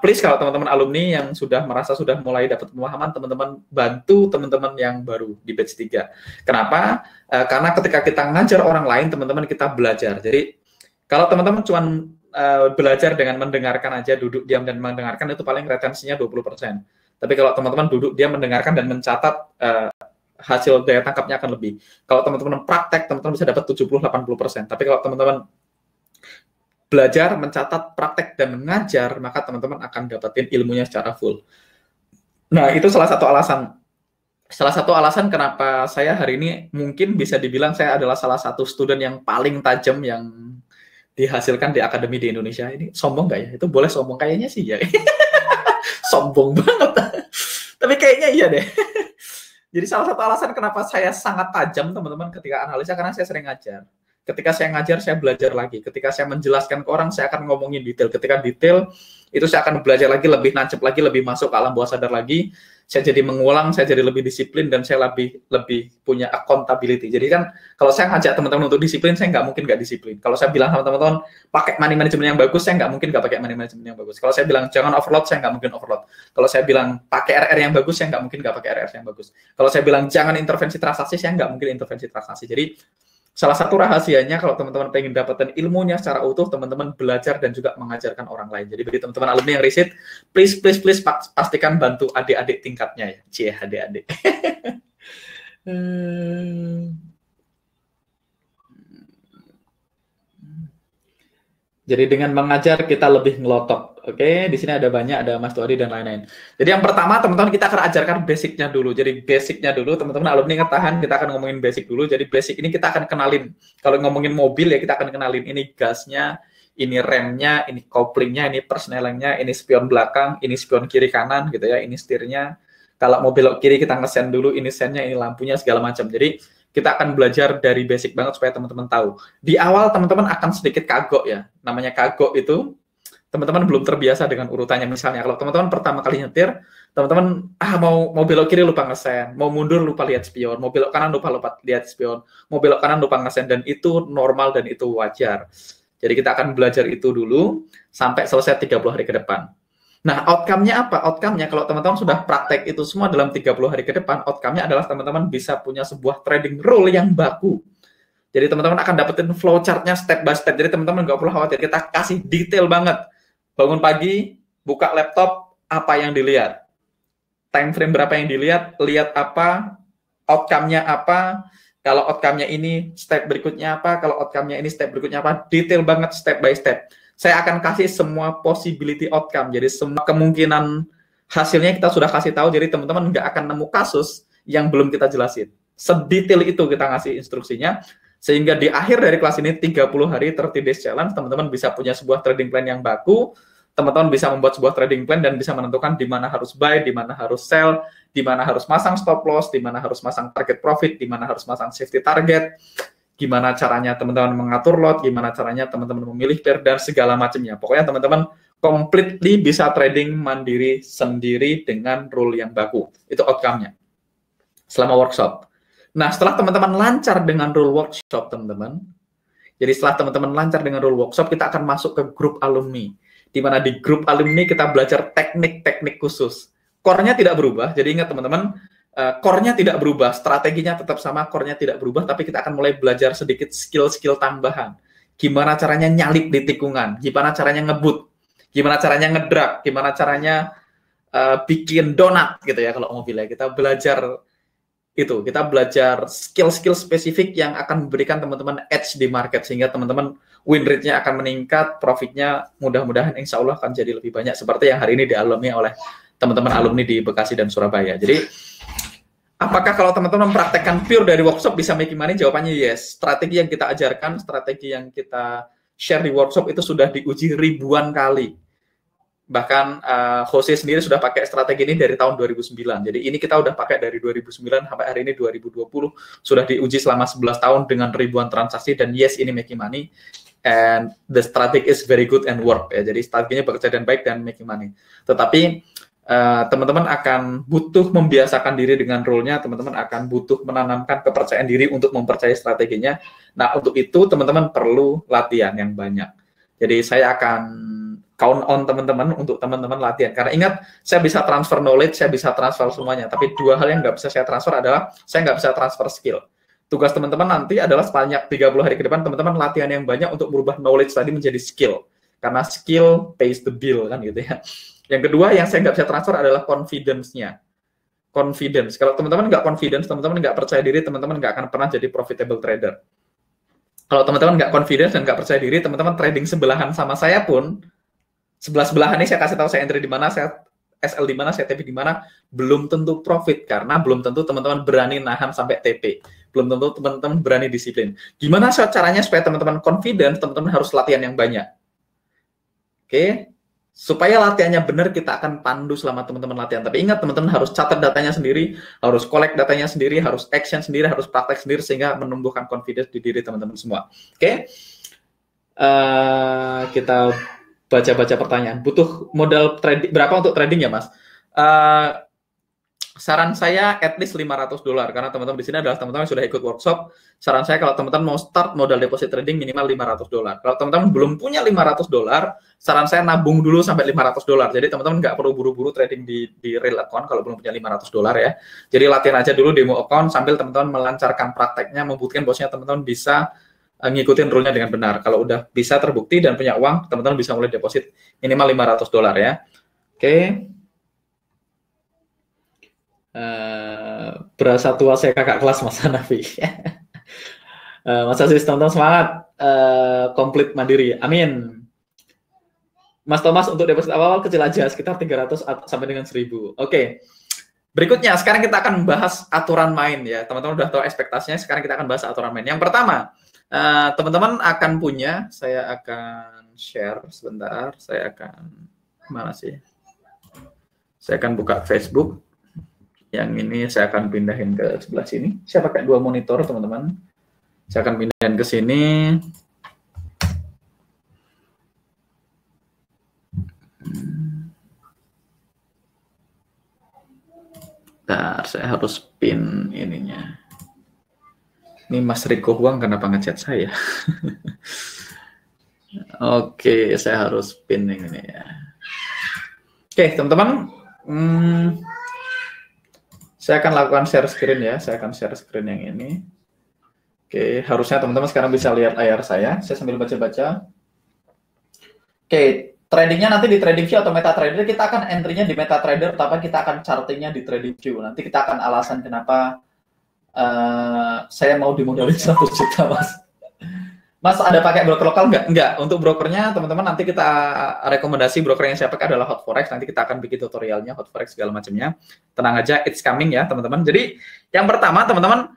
please kalau teman-teman alumni yang sudah merasa sudah mulai dapat pemahaman, teman-teman bantu teman-teman yang baru di batch 3. Kenapa? Karena ketika kita ngajar orang lain, teman-teman kita belajar. Jadi kalau teman-teman cuma belajar dengan mendengarkan aja, duduk diam dan mendengarkan, itu paling retensinya 20%. Tapi kalau teman-teman duduk diam mendengarkan dan mencatat, hasil daya tangkapnya akan lebih. Kalau teman-teman praktek, teman-teman bisa dapat 70-80%. Tapi kalau teman-teman belajar, mencatat, praktek, dan mengajar, maka teman-teman akan dapetin ilmunya secara full. Nah, itu salah satu alasan. Salah satu alasan kenapa saya hari ini mungkin bisa dibilang saya adalah salah satu student yang paling tajam yang dihasilkan di akademi di Indonesia. Ini sombong nggak ya? Itu boleh sombong? Kayaknya sih ya. Sombong banget. Tapi kayaknya iya deh. Jadi salah satu alasan kenapa saya sangat tajam, teman-teman, ketika analisa, karena saya sering ngajar. Ketika saya ngajar, saya belajar lagi. Ketika saya menjelaskan ke orang, saya akan ngomongin detail. Ketika detail, itu saya akan belajar lagi, lebih nancep lagi, lebih masuk ke alam bawah sadar lagi. Saya jadi mengulang, saya jadi lebih disiplin, dan saya lebih punya accountability. Jadi kan, kalau saya ngajak teman-teman untuk disiplin, saya nggak mungkin nggak disiplin. Kalau saya bilang sama teman-teman, pakai money management yang bagus, saya nggak mungkin nggak pakai money management yang bagus. Kalau saya bilang jangan overload, saya nggak mungkin overload. Kalau saya bilang pakai RR yang bagus, saya nggak mungkin nggak pakai RR yang bagus. Kalau saya bilang jangan intervensi transaksi, saya nggak mungkin intervensi transaksi. Jadi salah satu rahasianya kalau teman-teman pengen dapetin ilmunya secara utuh, teman-teman belajar dan juga mengajarkan orang lain. Jadi bagi teman-teman alumni yang riset, please pastikan bantu adik-adik tingkatnya ya. Cie, adik-adik. Jadi dengan mengajar kita lebih ngelotok. Oke, di sini ada banyak, ada Mas Tuadi dan lain-lain. Jadi yang pertama teman-teman kita akan ajarkan basicnya dulu. Jadi basicnya dulu, teman-teman alumni ketahan, kita akan ngomongin basic dulu. Jadi basic ini kita akan kenalin. Kalau ngomongin mobil ya kita akan kenalin ini gasnya, ini remnya, ini couplingnya, ini persnelengnya, ini spion belakang, ini spion kiri kanan gitu ya, ini setirnya. Kalau mau belok kiri kita ngesen dulu, ini sennya, ini lampunya segala macam. Jadi kita akan belajar dari basic banget supaya teman-teman tahu. Di awal teman-teman akan sedikit kagok ya. Namanya kagok itu, teman-teman belum terbiasa dengan urutannya. Misalnya kalau teman-teman pertama kali nyetir, teman-teman mau belok kiri lupa ngesen, mau mundur lupa lihat spion, mau belok kanan lupa lihat spion, mau belok kanan lupa ngesen, dan itu normal dan itu wajar. Jadi kita akan belajar itu dulu sampai selesai 30 hari ke depan. Nah, outcome-nya apa? Outcome-nya kalau teman-teman sudah praktek itu semua dalam 30 hari ke depan, outcome-nya adalah teman-teman bisa punya sebuah trading rule yang baku. Jadi teman-teman akan dapetin flowchart-nya step by step. Jadi teman-teman nggak perlu khawatir, kita kasih detail banget. Bangun pagi, buka laptop, apa yang dilihat. Time frame berapa yang dilihat, lihat apa, outcome-nya apa, kalau outcome-nya ini, step berikutnya apa, kalau outcome-nya ini, step berikutnya apa, detail banget step by step. Saya akan kasih semua possibility outcome, jadi semua kemungkinan hasilnya kita sudah kasih tahu, jadi teman-teman nggak akan nemu kasus yang belum kita jelasin. Sedetail itu kita ngasih instruksinya, sehingga di akhir dari kelas ini 30 hari 30 days challenge, teman-teman bisa punya sebuah trading plan yang baku, teman-teman bisa membuat sebuah trading plan dan bisa menentukan di mana harus buy, di mana harus sell, di mana harus masang stop loss, di mana harus masang target profit, di mana harus masang safety target, gimana caranya teman-teman mengatur lot, gimana caranya teman-teman memilih pair, dan segala macamnya. Pokoknya teman-teman completely bisa trading mandiri sendiri dengan rule yang baku. Itu outcome-nya selama workshop. Nah, setelah teman-teman lancar dengan rule workshop, teman-teman, jadi setelah teman-teman lancar dengan rule workshop, kita akan masuk ke grup alumni. Di mana di grup alumni kita belajar teknik-teknik khusus. Core-nya tidak berubah, jadi ingat teman-teman, core-nya tidak berubah, strateginya tetap sama, core-nya tidak berubah, tapi kita akan mulai belajar sedikit skill-skill tambahan. Gimana caranya nyalip di tikungan, gimana caranya ngebut, gimana caranya ngedrag, gimana caranya bikin donat gitu ya kalau mobilnya. Kita belajar itu, kita belajar skill-skill spesifik yang akan memberikan teman-teman edge di market, sehingga teman-teman win rate-nya akan meningkat, profitnya mudah-mudahan insya Allah akan jadi lebih banyak, seperti yang hari ini dialami oleh teman-teman alumni di Bekasi dan Surabaya. Jadi, apakah kalau teman-teman mempraktekkan pure dari workshop bisa making money? Jawabannya yes. Strategi yang kita ajarkan, strategi yang kita share di workshop itu sudah diuji ribuan kali. Bahkan Jose sendiri sudah pakai strategi ini dari tahun 2009. Jadi ini kita udah pakai dari 2009 sampai hari ini 2020. Sudah diuji selama 11 tahun dengan ribuan transaksi, dan yes, ini making money. And the strategy is very good and work. Ya. Jadi strateginya bekerja dan baik dan making money. Tetapi teman-teman akan butuh membiasakan diri dengan rule-nya, teman-teman akan butuh menanamkan kepercayaan diri untuk mempercayai strateginya. Nah, untuk itu teman-teman perlu latihan yang banyak. Jadi saya akan count on teman-teman untuk teman-teman latihan. Karena ingat, saya bisa transfer knowledge, saya bisa transfer semuanya. Tapi dua hal yang nggak bisa saya transfer adalah, saya nggak bisa transfer skill. Tugas teman-teman nanti adalah sebanyak 30 hari ke depan, teman-teman latihan yang banyak untuk merubah knowledge tadi menjadi skill. Karena skill pays the bill, kan gitu ya. Yang kedua yang saya nggak bisa transfer adalah confidence-nya. Confidence. Kalau teman-teman nggak confidence, teman-teman nggak percaya diri, teman-teman nggak akan pernah jadi profitable trader. Kalau teman-teman nggak confidence dan nggak percaya diri, teman-teman trading sebelahan sama saya pun, sebelah-sebelahan ini saya kasih tahu saya entry di mana, saya SL di mana, saya TP di mana, belum tentu profit, karena belum tentu teman-teman berani nahan sampai TP. Belum tentu teman-teman berani disiplin. Gimana caranya supaya teman-teman confidence? Teman-teman harus latihan yang banyak. Oke? Supaya latihannya benar, kita akan pandu selama teman-teman latihan. Tapi ingat, teman-teman harus catat datanya sendiri, harus collect datanya sendiri, harus action sendiri, harus praktek sendiri, sehingga menumbuhkan confidence di diri teman-teman semua. Oke? Kita baca-baca pertanyaan. Butuh modal trading berapa untuk trading ya, Mas? Saran saya at least $500, karena teman-teman di sini adalah teman-teman yang sudah ikut workshop. Saran saya kalau teman-teman mau start modal deposit trading minimal $500. Kalau teman-teman belum punya $500, saran saya nabung dulu sampai $500. Jadi teman-teman nggak perlu buru-buru trading di real account kalau belum punya $500 ya. Jadi latihan aja dulu demo account sambil teman-teman melancarkan prakteknya, membuktikan bahwasanya teman-teman bisa ngikutin rule-nya dengan benar. Kalau udah bisa terbukti dan punya uang, teman-teman bisa mulai deposit minimal $500 ya. Oke. Berasa tua saya kakak kelas Mas Hanafi. Mas Aziz, teman-teman semangat, komplit mandiri, amin. Mas Thomas, untuk deposit awal kecil aja, sekitar 300 sampai dengan 1000. Oke. Berikutnya, sekarang kita akan membahas aturan main ya. Teman-teman udah tahu ekspektasinya, sekarang kita akan bahas aturan main. Yang pertama, teman-teman akan punya, saya akan share sebentar, mana sih? Saya akan buka Facebook. Yang ini saya akan pindahin ke sebelah sini. Saya pakai 2 monitor, teman-teman. Saya akan pindahin ke sini. Bentar, saya harus pin ininya. Ini Mas Riko Huang kenapa ngechat saya? Oke, saya harus pin yang ini ya. Oke, teman-teman. Saya akan lakukan share screen ya. Saya akan share screen yang ini. Oke, harusnya teman-teman sekarang bisa lihat layar saya. Saya sambil baca-baca. Oke, tradingnya nanti di TradingView atau MetaTrader, kita akan entry-nya di MetaTrader, tapi kita akan charting-nya di TradingView. Nanti kita akan alasan kenapa saya mau dimodalin 100 juta, Mas. Mas, ada pakai broker lokal nggak? Nggak. Untuk brokernya, teman-teman, nanti kita rekomendasi broker yang saya pakai adalah Hot4Rex. Nanti kita akan bikin tutorialnya, Hot4Rex segala macamnya. Tenang aja, it's coming ya, teman-teman. Jadi, yang pertama, teman-teman,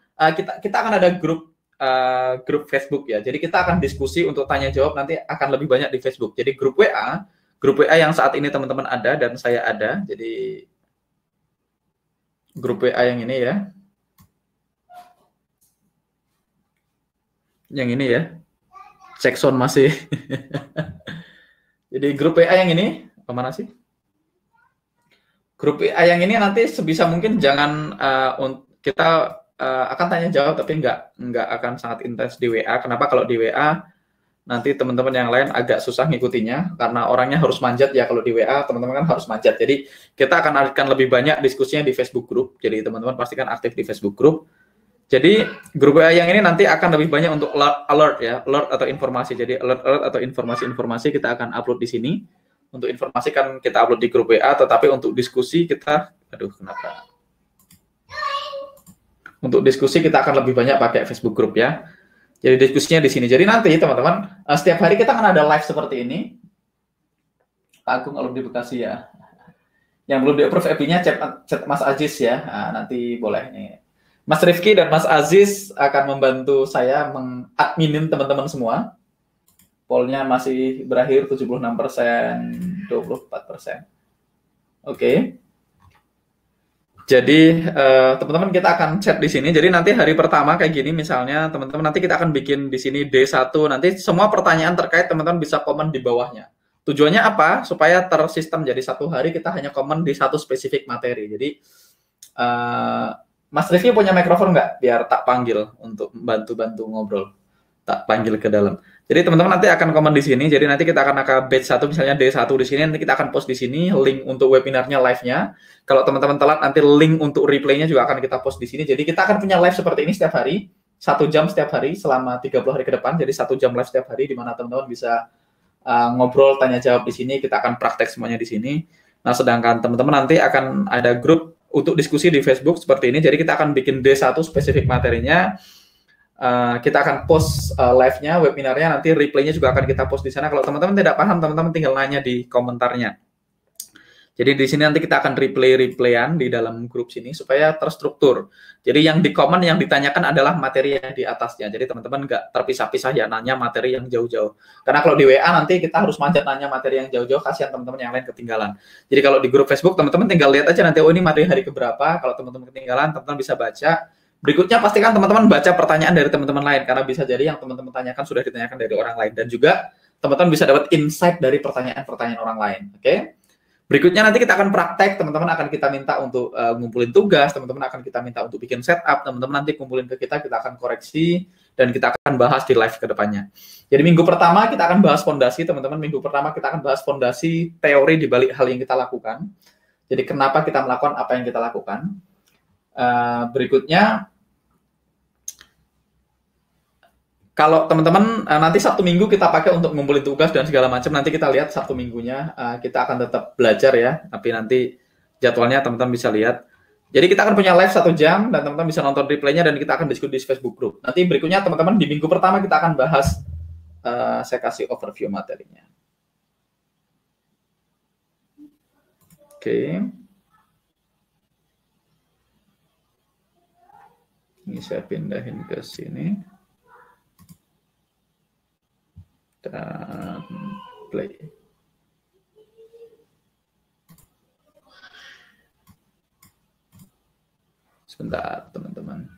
kita akan ada grup Facebook ya. Jadi, kita akan diskusi untuk tanya-jawab nanti akan lebih banyak di Facebook. Jadi, grup WA yang saat ini teman-teman ada dan saya ada. Jadi, grup WA yang ini ya. Yang ini ya. Cek sound masih. Jadi grup WA yang ini, kemana sih? Grup WA yang ini nanti sebisa mungkin jangan kita akan tanya jawab, tapi nggak akan sangat intens di WA. Kenapa? Kalau di WA nanti teman-teman yang lain agak susah ngikutinya karena orangnya harus manjat ya. Kalau di WA teman-teman kan harus manjat. Jadi kita akan lebih banyak diskusinya di Facebook group. Jadi teman-teman pastikan aktif di Facebook group. Jadi grup WA yang ini nanti akan lebih banyak untuk alert ya, alert atau informasi. Jadi alert atau informasi kita akan upload di sini. Untuk informasi kan kita upload di grup WA, tetapi untuk diskusi kita, untuk diskusi kita akan lebih banyak pakai Facebook group ya. Jadi diskusinya di sini. Jadi nanti teman-teman, setiap hari kita akan ada live seperti ini. Pak Agung alumni Bekasi ya. Yang belum di-approve FB-nya chat Mas Aziz ya. Nah, nanti boleh nih. Mas Rifki dan Mas Aziz akan membantu saya mengadminin teman-teman semua. Pollnya masih berakhir 76%, 24%. Oke. Jadi teman-teman kita akan chat di sini. Jadi nanti hari pertama kayak gini misalnya teman-teman nanti kita akan bikin di sini D1. Nanti semua pertanyaan terkait teman-teman bisa komen di bawahnya. Tujuannya apa? Supaya tersistem jadi satu hari kita hanya komen di satu spesifik materi. Jadi Mas Rifki punya mikrofon nggak? Biar tak panggil untuk bantu-bantu ngobrol. Tak panggil ke dalam. Jadi teman-teman nanti akan komen di sini. Jadi nanti kita akan batch 1 misalnya D1 di sini. Nanti kita akan post di sini link untuk webinarnya live-nya. Kalau teman-teman telat nanti link untuk replay-nya juga akan kita post di sini. Jadi kita akan punya live seperti ini setiap hari. 1 jam setiap hari selama 30 hari ke depan. Jadi 1 jam live setiap hari di mana teman-teman bisa ngobrol, tanya jawab di sini. Kita akan praktek semuanya di sini. Nah, sedangkan teman-teman nanti akan ada grup untuk diskusi di Facebook seperti ini. Jadi kita akan bikin D1 spesifik materinya. Kita akan post live-nya, webinarnya, nanti replay-nya juga akan kita post di sana. Kalau teman-teman tidak paham, teman-teman tinggal nanya di komentarnya. Jadi di sini nanti kita akan replayan di dalam grup sini supaya terstruktur. Jadi yang di comment yang ditanyakan adalah materi yang di atasnya. Jadi teman-teman nggak terpisah-pisah ya nanya materi yang jauh-jauh. Karena kalau di WA nanti kita harus manjat nanya materi yang jauh-jauh, kasihan teman-teman yang lain ketinggalan. Jadi kalau di grup Facebook teman-teman tinggal lihat aja nanti, oh ini materi hari keberapa. Kalau teman-teman ketinggalan, teman-teman bisa baca. Berikutnya pastikan teman-teman baca pertanyaan dari teman-teman lain, karena bisa jadi yang teman-teman tanyakan sudah ditanyakan dari orang lain. Dan juga teman-teman bisa dapat insight dari pertanyaan-pertanyaan orang lain. Oke? Berikutnya nanti kita akan praktek, teman-teman akan kita minta untuk ngumpulin tugas, teman-teman akan kita minta untuk bikin setup, teman-teman nanti kumpulin ke kita akan koreksi, dan kita akan bahas di live ke depannya. Jadi minggu pertama kita akan bahas fondasi, teman-teman. Minggu pertama kita akan bahas fondasi teori di balik hal yang kita lakukan. Jadi kenapa kita melakukan apa yang kita lakukan. Berikutnya, kalau teman-teman nanti Sabtu Minggu kita pakai untuk ngumpulin tugas dan segala macam, nanti kita lihat Sabtu Minggunya kita akan tetap belajar ya, tapi nanti jadwalnya teman-teman bisa lihat. Jadi kita akan punya live 1 jam dan teman-teman bisa nonton replaynya dan kita akan diskusi di Facebook group. Nanti berikutnya teman-teman di minggu pertama kita akan bahas, saya kasih overview materinya. Oke. Ini saya pindahin ke sini. Dan play. Sebentar, teman-teman.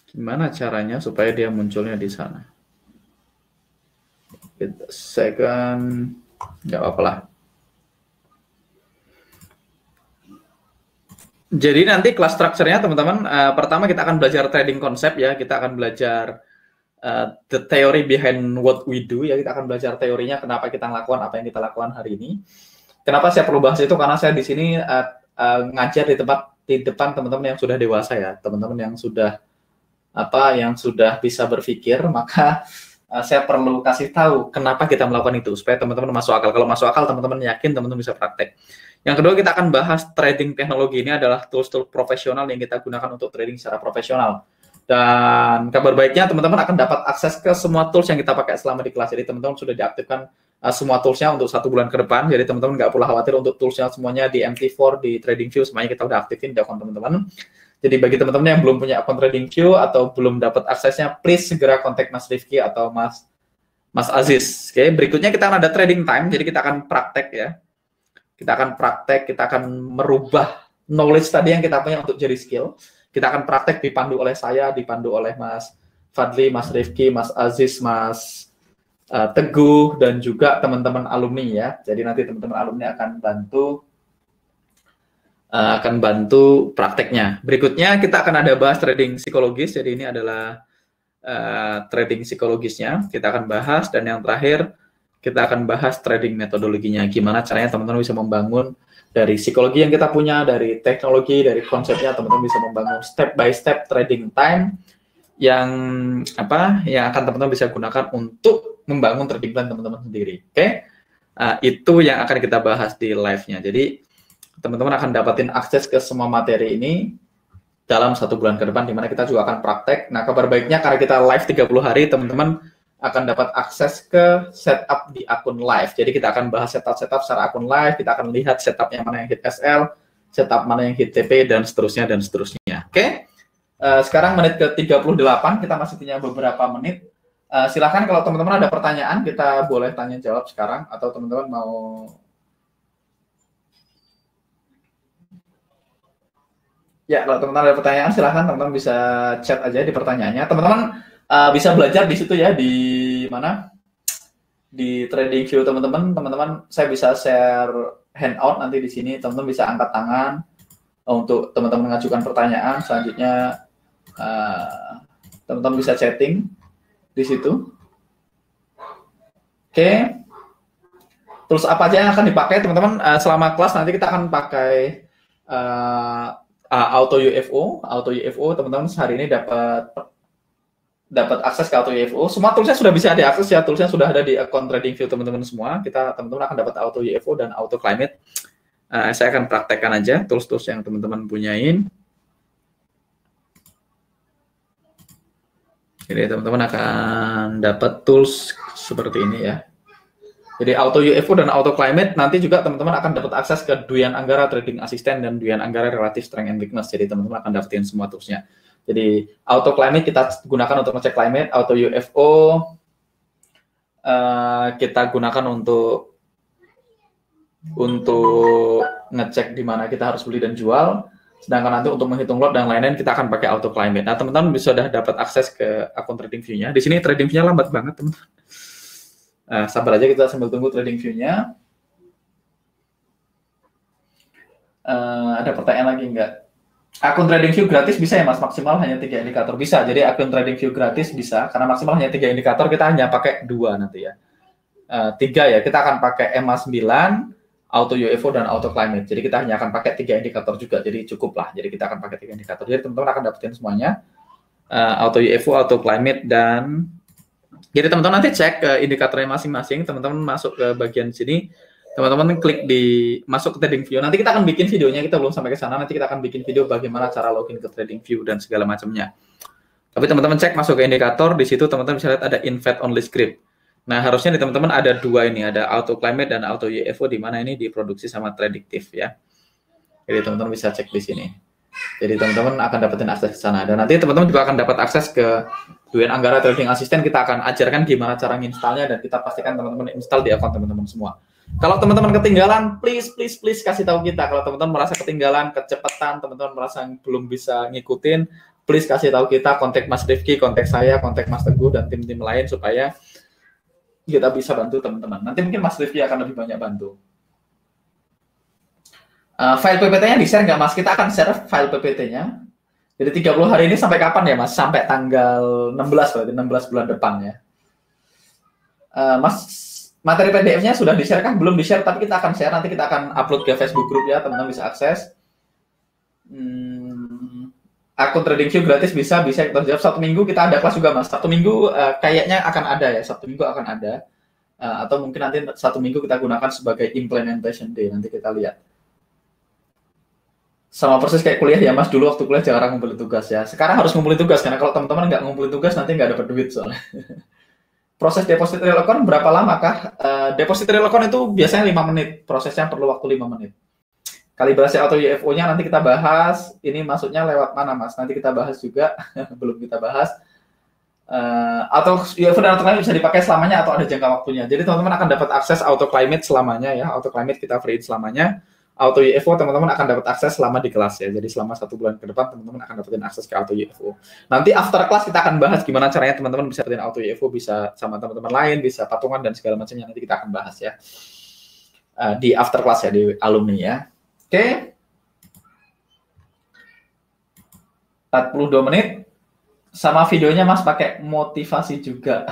Gimana caranya supaya dia munculnya di sana? Second, nggak apa-apa lah. Jadi nanti kelas structure-nya teman-teman, pertama kita akan belajar trading konsep ya, kita akan belajar the theory behind what we do ya, kita akan belajar teorinya kenapa kita melakukan apa yang kita lakukan hari ini. Kenapa saya perlu bahas itu? Karena saya di sini ngajar di depan teman-teman yang sudah dewasa ya, teman-teman yang sudah bisa berpikir, maka saya perlu kasih tahu kenapa kita melakukan itu supaya teman-teman masuk akal. Kalau masuk akal teman-teman yakin, teman-teman bisa praktek. Yang kedua kita akan bahas trading teknologi. Ini adalah tools-tools profesional yang kita gunakan untuk trading secara profesional. Dan kabar baiknya teman-teman akan dapat akses ke semua tools yang kita pakai selama di kelas. Jadi teman-teman sudah diaktifkan semua toolsnya untuk 1 bulan ke depan. Jadi teman-teman nggak perlu khawatir untuk toolsnya semuanya di MT4, di TradingView, semuanya kita udah aktifin di akun teman-teman. Jadi bagi teman-teman yang belum punya akun TradingView atau belum dapat aksesnya, please segera kontak Mas Rifki atau Mas Aziz. Oke, berikutnya kita akan ada trading time. Jadi kita akan praktek ya. Kita akan praktek, kita akan merubah knowledge tadi yang kita punya untuk jadi skill. Kita akan praktek dipandu oleh saya, dipandu oleh Mas Fadli, Mas Rifki, Mas Aziz, Mas Teguh, dan juga teman-teman alumni ya. Jadi nanti teman-teman alumni akan bantu prakteknya. Berikutnya kita akan ada bahas trading psikologis. Jadi ini adalah trading psikologisnya. Kita akan bahas, dan yang terakhir kita akan bahas trading metodologinya. Gimana caranya teman-teman bisa membangun dari psikologi yang kita punya, dari teknologi, dari konsepnya, teman-teman bisa membangun step by step trading time yang akan teman-teman bisa gunakan untuk membangun trading plan teman-teman sendiri. Oke? Itu yang akan kita bahas di live-nya. Jadi teman-teman akan dapatin akses ke semua materi ini dalam 1 bulan ke depan, di mana kita juga akan praktek. Nah, kabar baiknya karena kita live 30 hari, teman-teman akan dapat akses ke setup di akun live. Jadi kita akan bahas setup secara akun live, kita akan lihat setupnya mana yang hit SL, setup mana yang hit TP, dan seterusnya, dan seterusnya. Oke? Sekarang menit ke 38, kita masih punya beberapa menit. Silahkan kalau teman-teman ada pertanyaan, kita boleh tanya jawab sekarang, atau teman-teman mau... Ya, kalau teman-teman ada pertanyaan, silahkan teman-teman bisa chat aja di pertanyaannya. Teman-teman bisa belajar di situ ya, di mana? Di TradingView teman-teman saya bisa share handout nanti di sini, teman-teman bisa angkat tangan untuk teman-teman mengajukan pertanyaan. Selanjutnya teman-teman bisa chatting di situ. Oke. Terus apa aja yang akan dipakai teman-teman selama kelas? Nanti kita akan pakai Auto UFO teman-teman hari ini dapat akses ke Auto UFO. Semua toolsnya sudah bisa diakses ya, toolsnya sudah ada di akun TradingView teman-teman semua. Teman-teman akan dapat Auto UFO dan Auto Climate. Saya akan praktekkan aja tools-tools yang teman-teman punyain. Jadi teman-teman akan dapat tools seperti ini ya. Jadi auto UFO dan auto climate nanti juga teman-teman akan dapat akses ke Dwian Anggara Trading Assistant dan Dwian Anggara Relative Strength and Weakness. Jadi teman-teman akan dapetin semua toolsnya. Jadi auto climate kita gunakan untuk ngecek climate, auto UFO kita gunakan untuk ngecek di mana kita harus beli dan jual. Sedangkan nanti untuk menghitung lot dan lain-lain kita akan pakai auto climate. Nah, teman-teman bisa sudah dapat akses ke akun trading view-nya. Di sini trading view-nya lambat banget, teman-teman. Sabar aja kita sambil tunggu trading view-nya. Ada pertanyaan lagi enggak? Akun trading view gratis bisa ya, Mas? Maksimal hanya 3 indikator. Bisa. Jadi akun trading view gratis bisa karena maksimal hanya 3 indikator, kita hanya pakai 2 nanti ya. 3 ya, kita akan pakai EMA 9, auto UFO dan auto climate. Jadi kita hanya akan pakai 3 indikator juga. Jadi cukup lah. Jadi kita akan pakai 3 indikator. Jadi teman-teman akan dapetin semuanya. Auto UFO, auto climate, dan jadi teman-teman nanti cek ke indikatornya masing-masing. Teman-teman masuk ke bagian sini. Teman-teman klik masuk ke trading view. Nanti kita akan bikin videonya. Kita belum sampai ke sana. Nanti kita akan bikin video bagaimana cara login ke trading view dan segala macamnya. Tapi teman-teman cek masuk ke indikator. Di situ teman-teman bisa lihat ada invite only script. Nah, harusnya nih teman-teman ada 2 ini, ada auto climate dan auto UFO, di mana ini diproduksi sama Predictive ya. Jadi teman-teman bisa cek di sini. Jadi teman-teman akan dapetin akses ke sana. Dan nanti teman-teman juga akan dapat akses ke Dwian Anggara Trading Assistant. Kita akan ajarkan gimana cara nginstalnya dan kita pastikan teman-teman install di akun teman-teman semua. Kalau teman-teman ketinggalan, please kasih tahu kita. Kalau teman-teman merasa ketinggalan, kecepatan, teman-teman merasa belum bisa ngikutin, please kasih tahu kita, kontak Mas Rifki, kontak saya, kontak Mas Teguh dan tim-tim lain supaya kita bisa bantu teman-teman. Nanti mungkin Mas Rifki akan lebih banyak bantu. File PPT-nya di-share nggak, Mas? Kita akan share file PPT-nya. Jadi 30 hari ini sampai kapan ya, Mas? Sampai tanggal 16, berarti 16 bulan depan ya. Mas, materi PDF-nya sudah di-share kan? Belum di-share, tapi kita akan share. Nanti kita akan upload ke Facebook Group ya, teman-teman bisa akses. Akun trading view gratis bisa kita jawab. 1 minggu kita ada kelas juga, Mas. 1 minggu kayaknya akan ada ya. 1 minggu akan ada. Atau mungkin nanti 1 minggu kita gunakan sebagai implementation day. Nanti kita lihat. Sama persis kayak kuliah ya, Mas. Dulu waktu kuliah jarang ngumpulin tugas ya. Sekarang harus ngumpulin tugas, karena kalau teman-teman nggak ngumpulin tugas nanti nggak dapat duit soalnya. Proses depository account berapa lama kah? Depository account itu biasanya 5 menit. Prosesnya perlu waktu 5 menit. Kalibrasi auto UFO-nya nanti kita bahas. Ini masuknya lewat mana, Mas? Nanti kita bahas juga. Belum kita bahas. Auto UFO dan auto climate bisa dipakai selamanya atau ada jangka waktunya. Jadi teman-teman akan dapat akses auto climate selamanya ya. Auto climate kita free selamanya. Auto UFO teman-teman akan dapat akses selama di kelas ya. Jadi selama 1 bulan ke depan teman-teman akan dapetin akses ke auto UFO. Nanti after class kita akan bahas gimana caranya teman-teman bisa dapetin auto UFO, bisa sama teman-teman lain, bisa patungan dan segala macamnya. Nanti kita akan bahas ya. Di after class ya, di alumni ya. Oke. 42 menit. Sama videonya Mas pakai motivasi juga.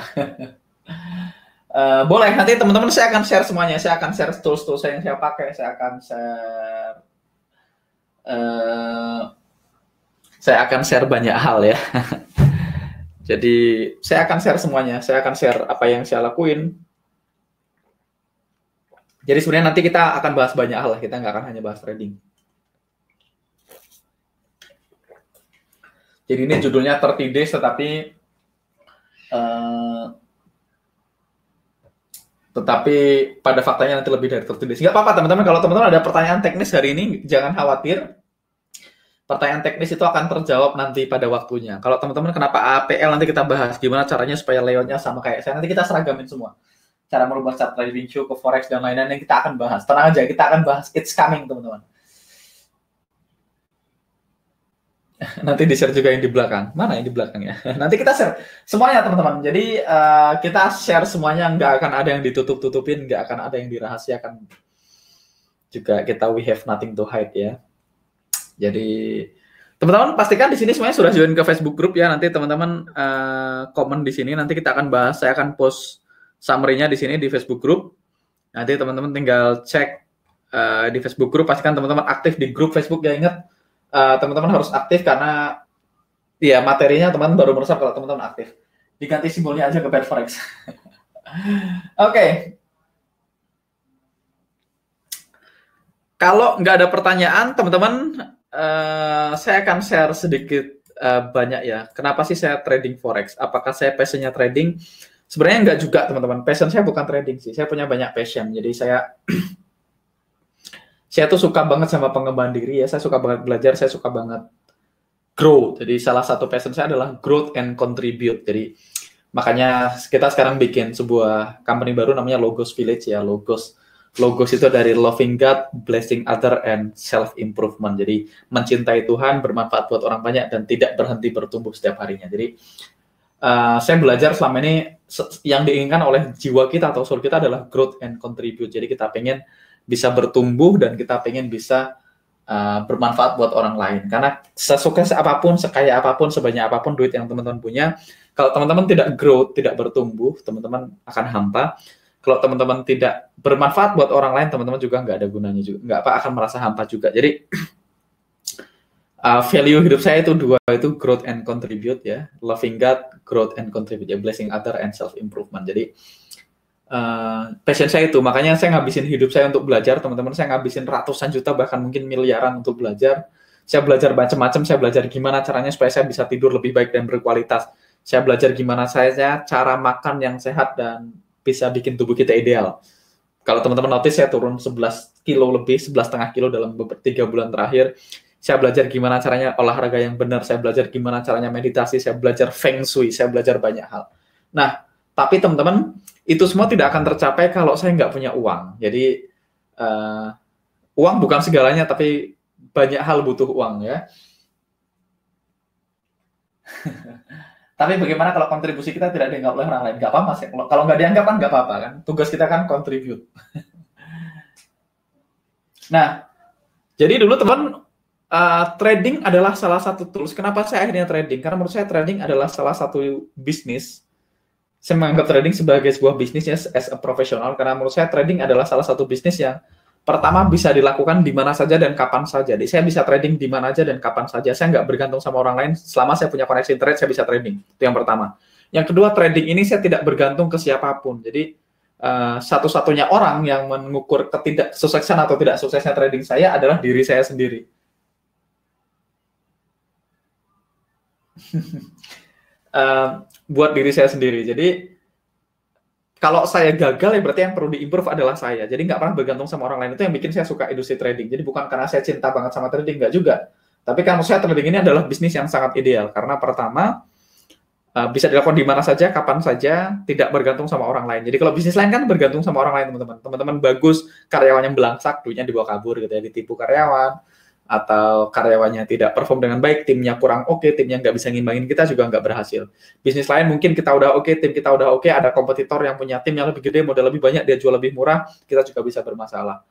Boleh, nanti teman-teman saya akan share semuanya. Saya akan share tools-tools yang saya pakai. Saya akan share banyak hal ya. Jadi saya akan share semuanya. Saya akan share apa yang saya lakuin. Jadi sebenarnya nanti kita akan bahas banyak hal. Kita nggak akan hanya bahas trading. Jadi ini judulnya 30 days, tetapi pada faktanya nanti lebih dari 30 days. Nggak apa-apa teman-teman, kalau teman-teman ada pertanyaan teknis hari ini, jangan khawatir. Pertanyaan teknis itu akan terjawab nanti pada waktunya. Kalau teman-teman kenapa APL, nanti kita bahas gimana caranya supaya layoutnya sama kayak saya. Nanti kita seragamin semua. Cara merubah chart trading view ke forex dan lain-lain yang kita akan bahas. Tenang aja, kita akan bahas. It's coming teman-teman. Nanti di-share juga yang di belakang. Mana yang di belakang ya? Nanti kita share semuanya teman-teman. Jadi kita share semuanya, nggak akan ada yang ditutup-tutupin, nggak akan ada yang dirahasiakan. Juga kita we have nothing to hide ya. Jadi teman-teman pastikan di sini semuanya sudah join ke Facebook group ya. Nanti teman-teman komen di sini. Nanti kita akan bahas. Saya akan post summary-nya di sini di Facebook group. Nanti teman-teman tinggal cek di Facebook group. Pastikan teman-teman aktif di grup Facebook ya. Ingat. Teman-teman harus aktif karena ya materinya teman baru meresap kalau teman-teman aktif. Diganti simbolnya aja ke Bet Forex. Oke. Kalau nggak ada pertanyaan, teman-teman, saya akan share sedikit banyak ya. Kenapa sih saya trading forex? Apakah saya passionnya trading? Sebenarnya enggak juga teman-teman. Passion saya bukan trading sih. Saya punya banyak passion. Jadi saya tuh suka banget sama pengembangan diri ya. Saya suka banget belajar. Saya suka banget grow. Jadi salah satu passion saya adalah growth and contribute. Jadi makanya kita sekarang bikin sebuah company baru namanya Logos Village ya. Logos itu dari loving God, blessing other, and self-improvement. Jadi mencintai Tuhan, bermanfaat buat orang banyak, dan tidak berhenti bertumbuh setiap harinya. Jadi saya belajar selama ini yang diinginkan oleh jiwa kita atau soul kita adalah growth and contribute. Jadi kita pengen bisa bertumbuh dan kita pengen bisa bermanfaat buat orang lain. Karena sesukses apapun, sekaya apapun, sebanyak apapun duit yang teman-teman punya, kalau teman-teman tidak grow, tidak bertumbuh, teman-teman akan hampa. Kalau teman-teman tidak bermanfaat buat orang lain, teman-teman juga nggak ada gunanya juga, nggak akan merasa hampa juga. Jadi value hidup saya itu dua, itu growth and contribute ya, loving God, growth and contribute ya, blessing other and self improvement. Jadi passion saya itu, makanya saya ngabisin hidup saya untuk belajar, teman-teman. Saya ngabisin ratusan juta bahkan mungkin miliaran untuk belajar. Saya belajar macam-macam, saya belajar gimana caranya supaya saya bisa tidur lebih baik dan berkualitas. Saya belajar gimana saya cara makan yang sehat dan bisa bikin tubuh kita ideal. Kalau teman-teman notice, saya turun 11 kilo lebih, 11,5 kilo dalam 3 bulan terakhir. Saya belajar gimana caranya olahraga yang benar, saya belajar gimana caranya meditasi, saya belajar feng shui, saya belajar banyak hal. Nah, tapi teman-teman, itu semua tidak akan tercapai kalau saya nggak punya uang. Jadi, uang bukan segalanya, tapi banyak hal butuh uang ya. Tapi bagaimana kalau kontribusi kita tidak dianggap oleh orang lain? Nggak apa-apa sih. Kalau nggak dianggap kan nggak apa-apa kan. Tugas kita kan contribute. Nah, jadi dulu teman, trading adalah salah satu tools. Kenapa saya akhirnya trading? Karena menurut saya trading adalah salah satu bisnis. Saya menganggap trading sebagai sebuah bisnis ya, as a professional. Karena menurut saya trading adalah salah satu bisnis yang pertama bisa dilakukan di mana saja dan kapan saja. Jadi saya bisa trading di mana aja dan kapan saja. Saya nggak bergantung sama orang lain. Selama saya punya koneksi internet, saya bisa trading. Itu yang pertama. Yang kedua, trading ini saya tidak bergantung ke siapapun. Jadi satu-satunya orang yang mengukur ketidaksuksesan atau tidak suksesnya trading saya adalah diri saya sendiri. Buat diri saya sendiri. Jadi kalau saya gagal, ya berarti yang perlu diimprove adalah saya. Jadi nggak pernah bergantung sama orang lain. Itu yang bikin saya suka industri trading. Jadi bukan karena saya cinta banget sama trading, nggak juga. Tapi kan menurut saya trading ini adalah bisnis yang sangat ideal. Karena pertama, bisa dilakukan di mana saja, kapan saja, tidak bergantung sama orang lain. Jadi kalau bisnis lain kan bergantung sama orang lain, teman-teman. Teman-teman bagus, karyawannya belangsak, duitnya dibawa kabur gitu ya, ditipu karyawan, atau karyawannya tidak perform dengan baik, timnya kurang oke, timnya nggak bisa ngimbangin kita, juga nggak berhasil. Bisnis lain mungkin kita udah oke, tim kita udah oke, ada kompetitor yang punya tim yang lebih gede, modal lebih banyak, dia jual lebih murah, kita juga bisa bermasalah.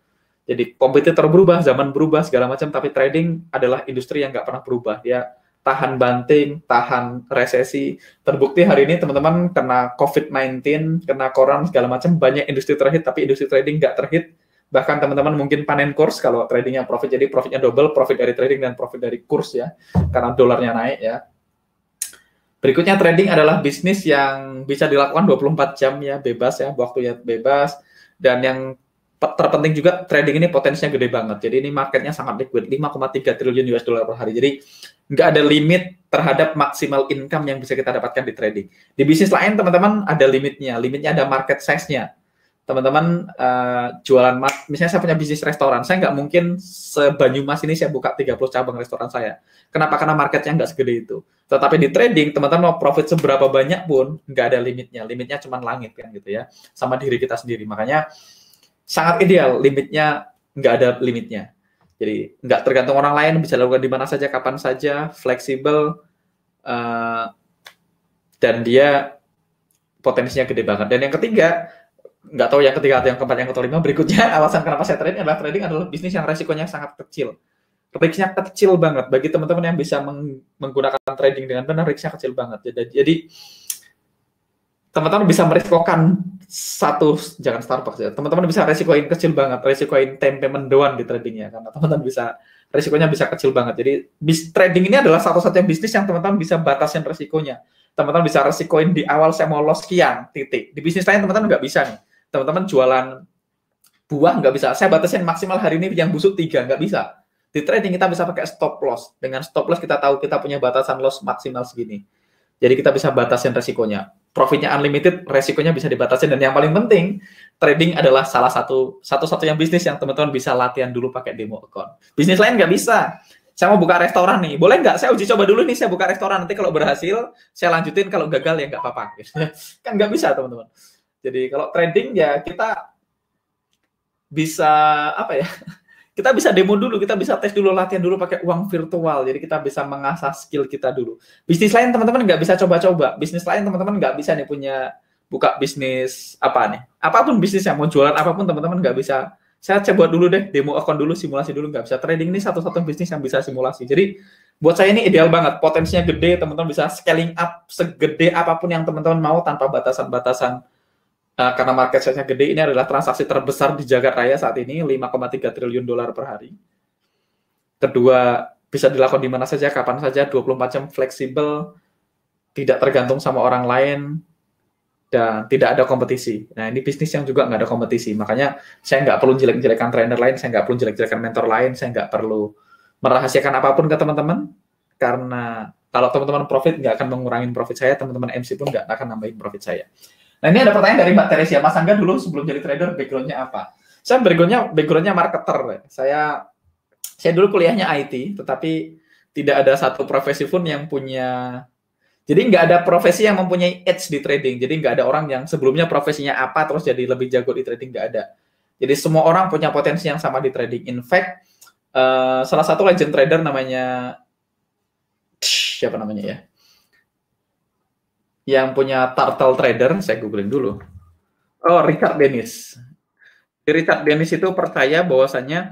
Jadi kompetitor berubah, zaman berubah, segala macam, tapi trading adalah industri yang nggak pernah berubah. Dia tahan banting, tahan resesi. Terbukti hari ini teman-teman kena COVID-19, kena koran, segala macam, banyak industri terhit, tapi industri trading nggak terhit. Bahkan teman-teman mungkin panen kurs kalau tradingnya profit, jadi profitnya double, profit dari trading dan profit dari kurs ya, karena dolarnya naik ya. Berikutnya, trading adalah bisnis yang bisa dilakukan 24 jam ya, bebas ya, waktunya bebas. Dan yang terpenting juga, trading ini potensinya gede banget. Jadi ini marketnya sangat liquid, 5,3 triliun US dollar per hari. Jadi nggak ada limit terhadap maksimal income yang bisa kita dapatkan di trading. Di bisnis lain teman-teman ada limitnya ada market size-nya. Teman-teman jualan, misalnya saya punya bisnis restoran, saya nggak mungkin se-Banyumas ini saya buka 30 cabang restoran saya. Kenapa? Karena marketnya nggak segede itu. Tetapi di trading, teman-teman mau profit seberapa banyak pun, nggak ada limitnya cuma langit kan gitu ya, sama diri kita sendiri. Makanya sangat ideal, limitnya nggak ada limitnya. Jadi nggak tergantung orang lain, bisa dilakukan di mana saja, kapan saja, fleksibel, dan dia potensinya gede banget. Dan yang ketiga, nggak tahu yang ketiga atau yang keempat, yang kelima, berikutnya alasan kenapa saya trading adalah bisnis yang resikonya sangat kecil. Risknya kecil banget. Bagi teman-teman yang bisa menggunakan trading dengan benar, risknya kecil banget. Jadi teman-teman bisa merisikokan jangan Starbucks ya, teman-teman bisa resikoin kecil banget, resikoin tempe mendoan di tradingnya, karena teman-teman bisa, resikonya bisa kecil banget. Jadi trading ini adalah satu-satunya bisnis yang teman-teman bisa batasin resikonya. Teman-teman bisa resikoin di awal, saya mau loss sekian, titik. Di bisnis lain teman-teman nggak bisa nih. Teman-teman jualan buah nggak bisa, saya batasin maksimal hari ini yang busuk 3, nggak bisa. Di trading kita bisa pakai stop loss. Dengan stop loss kita tahu kita punya batasan loss maksimal segini. Jadi kita bisa batasin resikonya. Profitnya unlimited, resikonya bisa dibatasin. Dan yang paling penting, trading adalah salah satu-satunya bisnis yang teman-teman bisa latihan dulu pakai demo account. Bisnis lain nggak bisa. Saya mau buka restoran nih, boleh nggak? Saya uji coba dulu nih, saya buka restoran. Nanti kalau berhasil, saya lanjutin. Kalau gagal ya nggak apa-apa. Kan nggak bisa, teman-teman. Jadi kalau trading ya kita bisa apa ya? Kita bisa demo dulu, kita bisa tes dulu, latihan dulu pakai uang virtual. Jadi kita bisa mengasah skill kita dulu. Bisnis lain teman-teman nggak bisa coba-coba. Bisnis lain teman-teman nggak bisa nih punya buka bisnis apa nih. Apapun bisnis yang mau jualan apapun teman-teman nggak bisa. Saya coba dulu deh, demo account dulu, simulasi dulu, nggak bisa. Trading ini satu-satunya bisnis yang bisa simulasi. Jadi buat saya ini ideal banget. Potensinya gede, teman-teman bisa scaling up segede apapun yang teman-teman mau tanpa batasan-batasan. Karena market size-nya gede, ini adalah transaksi terbesar di jagat raya saat ini, 5,3 triliun dolar per hari. Kedua, bisa dilakukan di mana saja, kapan saja, 24 jam fleksibel, tidak tergantung sama orang lain, dan tidak ada kompetisi. Nah, ini bisnis yang juga nggak ada kompetisi. Makanya saya nggak perlu jelek-jelekan trainer lain, saya nggak perlu jelek-jelekan mentor lain, saya nggak perlu merahasiakan apapun ke teman-teman, karena kalau teman-teman profit nggak akan mengurangi profit saya, teman-teman MC pun nggak akan nambahin profit saya. Nah, ini ada pertanyaan dari Mbak Teresia. Mas Angga dulu sebelum jadi trader, background-nya apa? Saya background-nya marketer. Saya dulu kuliahnya IT, tetapi tidak ada satu profesi pun yang punya... Jadi nggak ada profesi yang mempunyai edge di trading. Jadi nggak ada orang yang sebelumnya profesinya apa, terus jadi lebih jago di trading, nggak ada. Jadi semua orang punya potensi yang sama di trading. In fact, salah satu legend trader namanya... Siapa namanya ya? Yang punya Turtle Trader, saya googling dulu. Oh, Richard Dennis. Richard Dennis itu percaya bahwasannya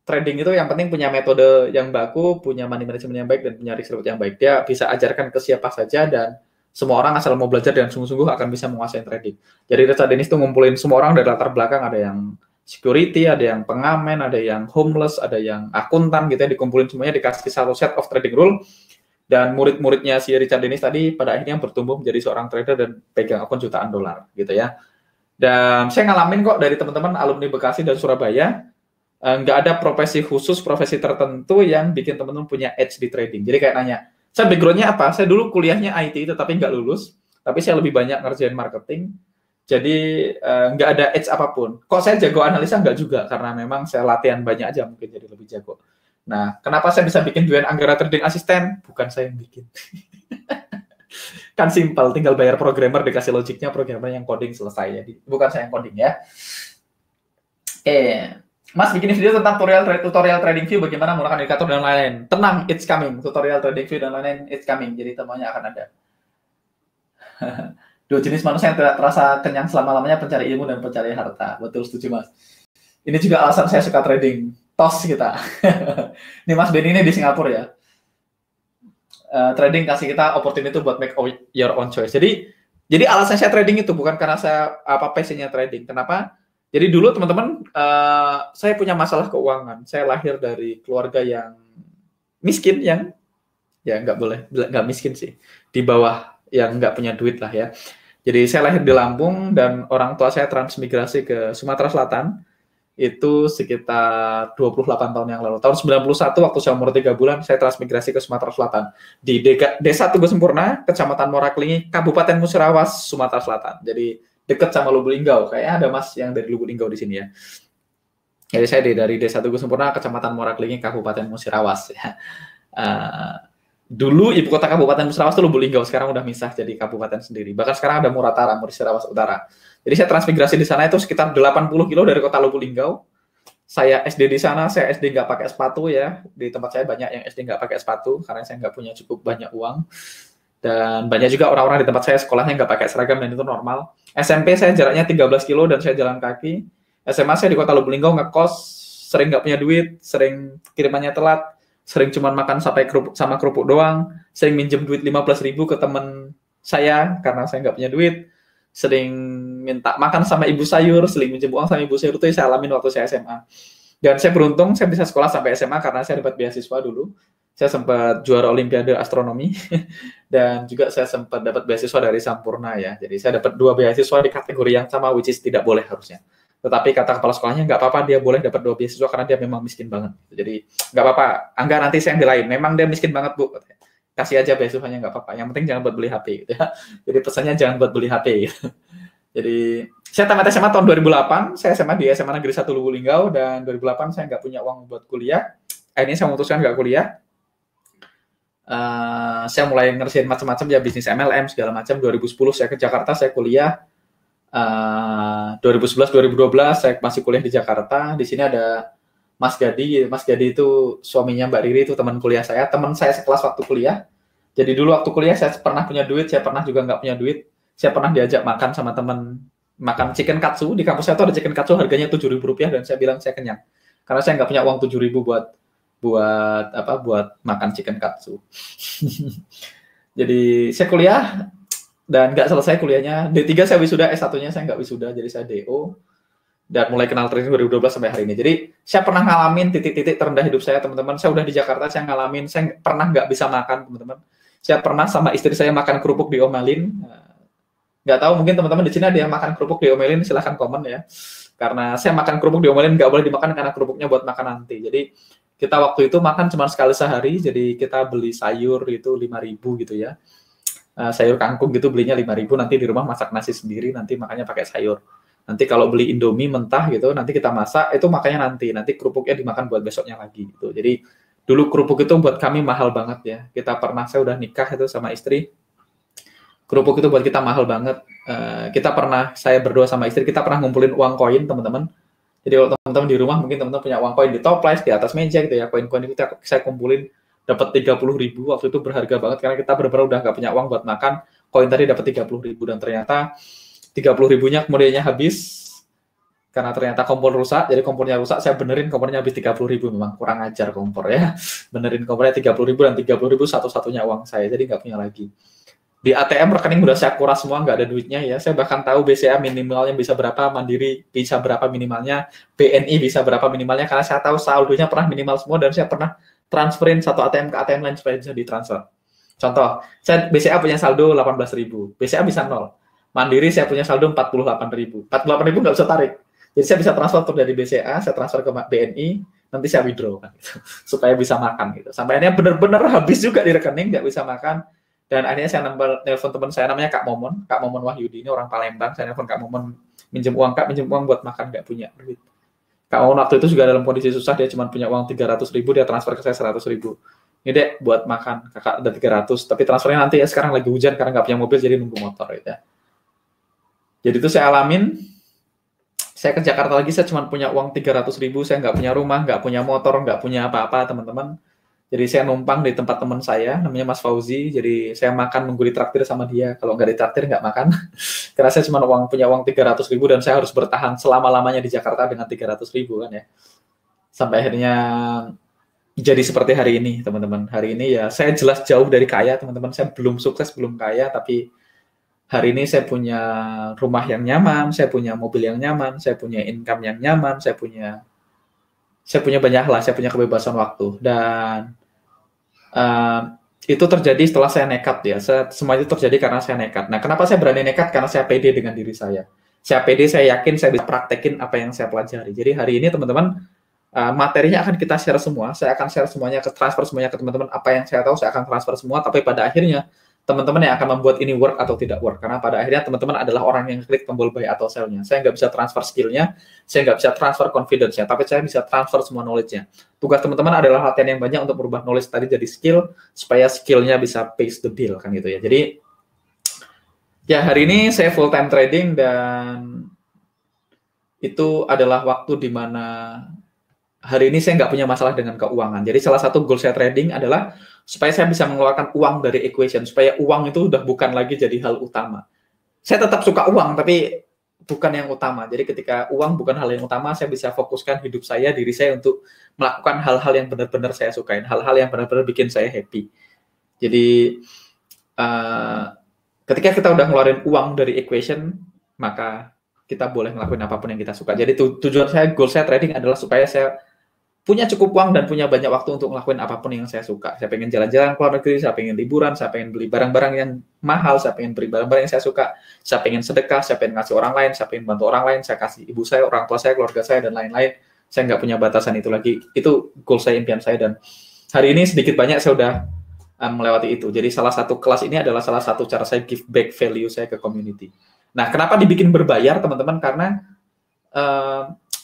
trading itu yang penting punya metode yang baku, punya money management yang baik, dan punya risk reward yang baik. Dia bisa ajarkan ke siapa saja, dan semua orang asal mau belajar dan sungguh-sungguh akan bisa menguasai trading. Jadi Richard Dennis itu ngumpulin semua orang dari latar belakang, ada yang security, ada yang pengamen, ada yang homeless, ada yang akuntan gitu ya, dikumpulin semuanya, dikasih satu set of trading rule. Dan murid-muridnya si Richard Dennis tadi pada akhirnya bertumbuh menjadi seorang trader dan pegang akun jutaan dolar gitu ya. Dan saya ngalamin kok dari teman-teman alumni Bekasi dan Surabaya, nggak ada profesi khusus, profesi tertentu yang bikin teman-teman punya edge di trading. Jadi kayak nanya, saya background-nya apa? Saya dulu kuliahnya IT tetapi nggak lulus, tapi saya lebih banyak ngerjain marketing. Jadi nggak ada edge apapun. Kok saya jago analisa? Nggak juga, karena memang saya latihan banyak aja mungkin jadi lebih jago. Nah, kenapa saya bisa bikin Duen Anggara Trading Assistant? Bukan saya yang bikin. Kan simpel, tinggal bayar programmer, dikasih logiknya, programmer yang coding, selesai. Jadi, bukan saya yang coding ya. Mas bikin video tentang tutorial trading view, bagaimana menggunakan indikator dan lain-lain. Tenang, it's coming. Tutorial trading view dan lain-lain, it's coming. Jadi temuannya akan ada. Dua jenis manusia yang tidak terasa kenyang selama-lamanya, pencari ilmu dan pencari harta. Betul, setuju Mas. Ini juga alasan saya suka trading. Tos kita. Ini Mas Benny ini di Singapura ya. Trading kasih kita opportunity buat make your own choice. Jadi alasan saya trading itu bukan karena saya passionnya trading. Kenapa? Jadi dulu teman-teman, saya punya masalah keuangan. Saya lahir dari keluarga yang miskin, yang ya nggak miskin sih, di bawah yang nggak punya duit lah ya. Jadi saya lahir di Lampung dan orang tua saya transmigrasi ke Sumatera Selatan. Itu sekitar 28 tahun yang lalu. Tahun 91 waktu saya umur 3 bulan, saya transmigrasi ke Sumatera Selatan. Di Desa Tugu Sempurna, Kecamatan Moraklingi, Kabupaten Musirawas, Sumatera Selatan. Jadi dekat sama Lubuk Linggau. Kayaknya ada Mas yang dari Lubuk Linggau di sini ya. Jadi saya dari Desa Tugu Sempurna, Kecamatan Moraklingi, Kabupaten Musirawas. Ya. Dulu ibu kota Kabupaten Musirawas itu Lubuk Linggau, sekarang udah misah jadi kabupaten sendiri. Bahkan sekarang ada Muratara, Musirawas Utara. Jadi saya transmigrasi di sana itu sekitar 80 kilo dari kota Lubuk Linggau. Saya SD di sana, saya SD nggak pakai sepatu ya. Di tempat saya banyak yang SD nggak pakai sepatu, karena saya nggak punya cukup banyak uang. Dan banyak juga orang-orang di tempat saya sekolahnya nggak pakai seragam, dan itu normal. SMP saya jaraknya 13 kilo dan saya jalan kaki. SMA saya di kota Lubuk Linggau ngekos, sering nggak punya duit, sering kirimannya telat, sering cuma makan sama kerupuk doang, sering minjem duit 15.000 ke teman saya karena saya nggak punya duit, sering minta makan sama ibu sayur, sering minjem uang sama ibu sayur. Itu saya alamin waktu saya SMA. Dan saya beruntung saya bisa sekolah sampai SMA karena saya dapat beasiswa dulu. Saya sempat juara Olimpiade Astronomi dan juga saya sempat dapat beasiswa dari Sampurna ya. Jadi saya dapat 2 beasiswa di kategori yang sama, which is tidak boleh harusnya. Tetapi kata kepala sekolahnya nggak apa-apa, dia boleh dapat 2 beasiswa karena dia memang miskin banget. Jadi nggak apa-apa, Angga nanti saya yang belain. Memang dia miskin banget Bu, kasih aja beasiswanya nggak apa-apa. Yang penting jangan buat beli HP gitu ya. Jadi pesannya jangan buat beli HP. Gitu. Jadi saya tamat SMA tahun 2008, saya SMA di SMA Negeri 1 Lubuk Linggau, dan 2008 saya nggak punya uang buat kuliah. Akhirnya saya memutuskan nggak kuliah. Saya mulai ngerjain macam-macam ya, bisnis MLM segala macam. 2010 saya ke Jakarta, saya kuliah. 2011-2012 saya masih kuliah di Jakarta. Di sini ada Mas Gadi. Mas Gadi itu suaminya Mbak Riri, itu teman kuliah saya, teman saya sekelas waktu kuliah. Jadi dulu waktu kuliah saya pernah punya duit, saya pernah juga nggak punya duit. Saya pernah diajak makan sama teman, makan chicken katsu. Di kampus saya tuh ada chicken katsu harganya Rp7.000 dan saya bilang saya kenyang. Karena saya nggak punya uang Rp7.000 buat makan chicken katsu. Jadi saya kuliah dan nggak selesai kuliahnya. D3 saya wisuda, S1-nya saya nggak wisuda, jadi saya DO. Dan mulai kenal trading 2012 sampai hari ini. Jadi saya pernah ngalamin titik-titik terendah hidup saya, teman-teman. Saya udah di Jakarta, saya ngalamin, saya pernah nggak bisa makan, teman-teman. Saya pernah sama istri saya makan kerupuk diomelin. Nggak tahu, mungkin teman-teman di sini ada yang makan kerupuk diomelin, silahkan komen ya. Karena saya makan kerupuk diomelin nggak boleh dimakan karena kerupuknya buat makan nanti. Jadi kita waktu itu makan cuma sekali sehari, jadi kita beli sayur itu 5.000 gitu ya. Sayur kangkung gitu belinya 5.000, nanti di rumah masak nasi sendiri, nanti makannya pakai sayur. Nanti kalau beli Indomie mentah gitu, nanti kita masak, itu makanya nanti kerupuknya dimakan buat besoknya lagi gitu. Jadi dulu kerupuk itu buat kami mahal banget ya. Saya udah nikah itu sama istri, kerupuk itu buat kita mahal banget. Saya berdua sama istri, kita pernah ngumpulin uang koin, teman-teman. Jadi kalau teman-teman di rumah, mungkin teman-teman punya uang koin di toples, di atas meja gitu ya, koin-koin itu saya kumpulin, dapat 30.000, waktu itu berharga banget karena kita benar-benar udah nggak punya uang buat makan. Koin tadi dapat 30.000 dan ternyata 30.000-nya kemudiannya habis karena ternyata kompor rusak. Jadi kompornya rusak, saya benerin kompornya habis 30.000, memang kurang ajar kompor ya. Benerin kompornya 30.000 dan 30.000 satu-satunya uang saya, jadi nggak punya lagi. Di ATM rekening udah saya kuras semua, nggak ada duitnya ya. Saya bahkan tahu BCA minimalnya bisa berapa, Mandiri bisa berapa minimalnya, BNI bisa berapa minimalnya, karena saya tahu saldonya pernah minimal semua dan saya pernah transferin satu ATM ke ATM lain supaya bisa ditransfer. Contoh, saya BCA punya saldo 18.000, BCA bisa 0. Mandiri saya punya saldo 48.000. 48.000 nggak bisa tarik. Jadi saya bisa transfer dari BCA, saya transfer ke BNI, nanti saya withdraw kan, gitu, supaya bisa makan gitu. Sampai akhirnya benar-benar habis juga di rekening, nggak bisa makan. Dan akhirnya saya nelpon teman saya namanya Kak Momon Wahyudi, ini orang Palembang. Saya nelpon Kak Momon, minjem uang buat makan, nggak punya duit. Kak Momon waktu itu juga dalam kondisi susah, dia cuma punya uang 300.000, dia transfer ke saya 100.000. Ini dek buat makan, kakak ada 300, tapi transfernya nanti ya, sekarang lagi hujan karena nggak punya mobil jadi nunggu motor gitu ya. Jadi itu saya alamin. Saya ke Jakarta lagi, saya cuma punya uang 300.000, saya nggak punya rumah, nggak punya motor, nggak punya apa-apa, teman-teman. Jadi saya numpang di tempat teman saya, namanya Mas Fauzi. Jadi saya makan nunggu ditraktir sama dia. Kalau nggak ditraktir, nggak makan. Karena saya cuma punya uang 300.000 dan saya harus bertahan selama-lamanya di Jakarta dengan 300.000 kan ya. Sampai akhirnya jadi seperti hari ini, teman-teman. Hari ini ya saya jelas jauh dari kaya, teman-teman. Saya belum sukses, belum kaya, tapi hari ini saya punya rumah yang nyaman, saya punya mobil yang nyaman, saya punya income yang nyaman, saya punya banyak hal, saya punya kebebasan waktu. Dan itu terjadi setelah saya nekat ya. Semua itu terjadi karena saya nekat. Nah, kenapa saya berani nekat? Karena saya pede dengan diri saya. Saya pede, saya yakin saya bisa praktekin apa yang saya pelajari. Jadi hari ini teman-teman, materinya akan kita share semua. Saya akan share semuanya, transfer semuanya ke teman-teman. Apa yang saya tahu saya akan transfer semua. Tapi pada akhirnya teman-teman yang akan membuat ini work atau tidak work. Karena pada akhirnya teman-teman adalah orang yang klik tombol buy atau sell-nya. Saya nggak bisa transfer skill-nya, saya nggak bisa transfer confidence-nya, tapi saya bisa transfer semua knowledge-nya. Tugas teman-teman adalah latihan yang banyak untuk merubah knowledge tadi jadi skill, supaya skill-nya bisa pays the bill, kan gitu ya. Jadi, ya hari ini saya full time trading dan itu adalah waktu di mana hari ini saya nggak punya masalah dengan keuangan. Jadi salah satu goal saya trading adalah supaya saya bisa mengeluarkan uang dari equation, supaya uang itu udah bukan lagi jadi hal utama. Saya tetap suka uang, tapi bukan yang utama. Jadi ketika uang bukan hal yang utama, saya bisa fokuskan hidup saya, diri saya untuk melakukan hal-hal yang benar-benar saya sukain, hal-hal yang benar-benar bikin saya happy. Jadi ketika kita udah ngeluarin uang dari equation, maka kita boleh ngelakuin apapun yang kita suka. Jadi tujuan saya, goal saya trading adalah supaya saya punya cukup uang dan punya banyak waktu untuk ngelakuin apapun yang saya suka. Saya pengen jalan-jalan ke luar negeri, saya pengen liburan, saya pengen beli barang-barang yang mahal, saya pengen beli barang-barang yang saya suka, saya pengen sedekah, saya pengen ngasih orang lain, saya pengen bantu orang lain, saya kasih ibu saya, orang tua saya, keluarga saya, dan lain-lain. Saya nggak punya batasan itu lagi. Itu goal saya, impian saya, dan hari ini sedikit banyak saya udah melewati itu. Jadi salah satu kelas ini adalah salah satu cara saya give back value saya ke community. Nah, kenapa dibikin berbayar, teman-teman? Karena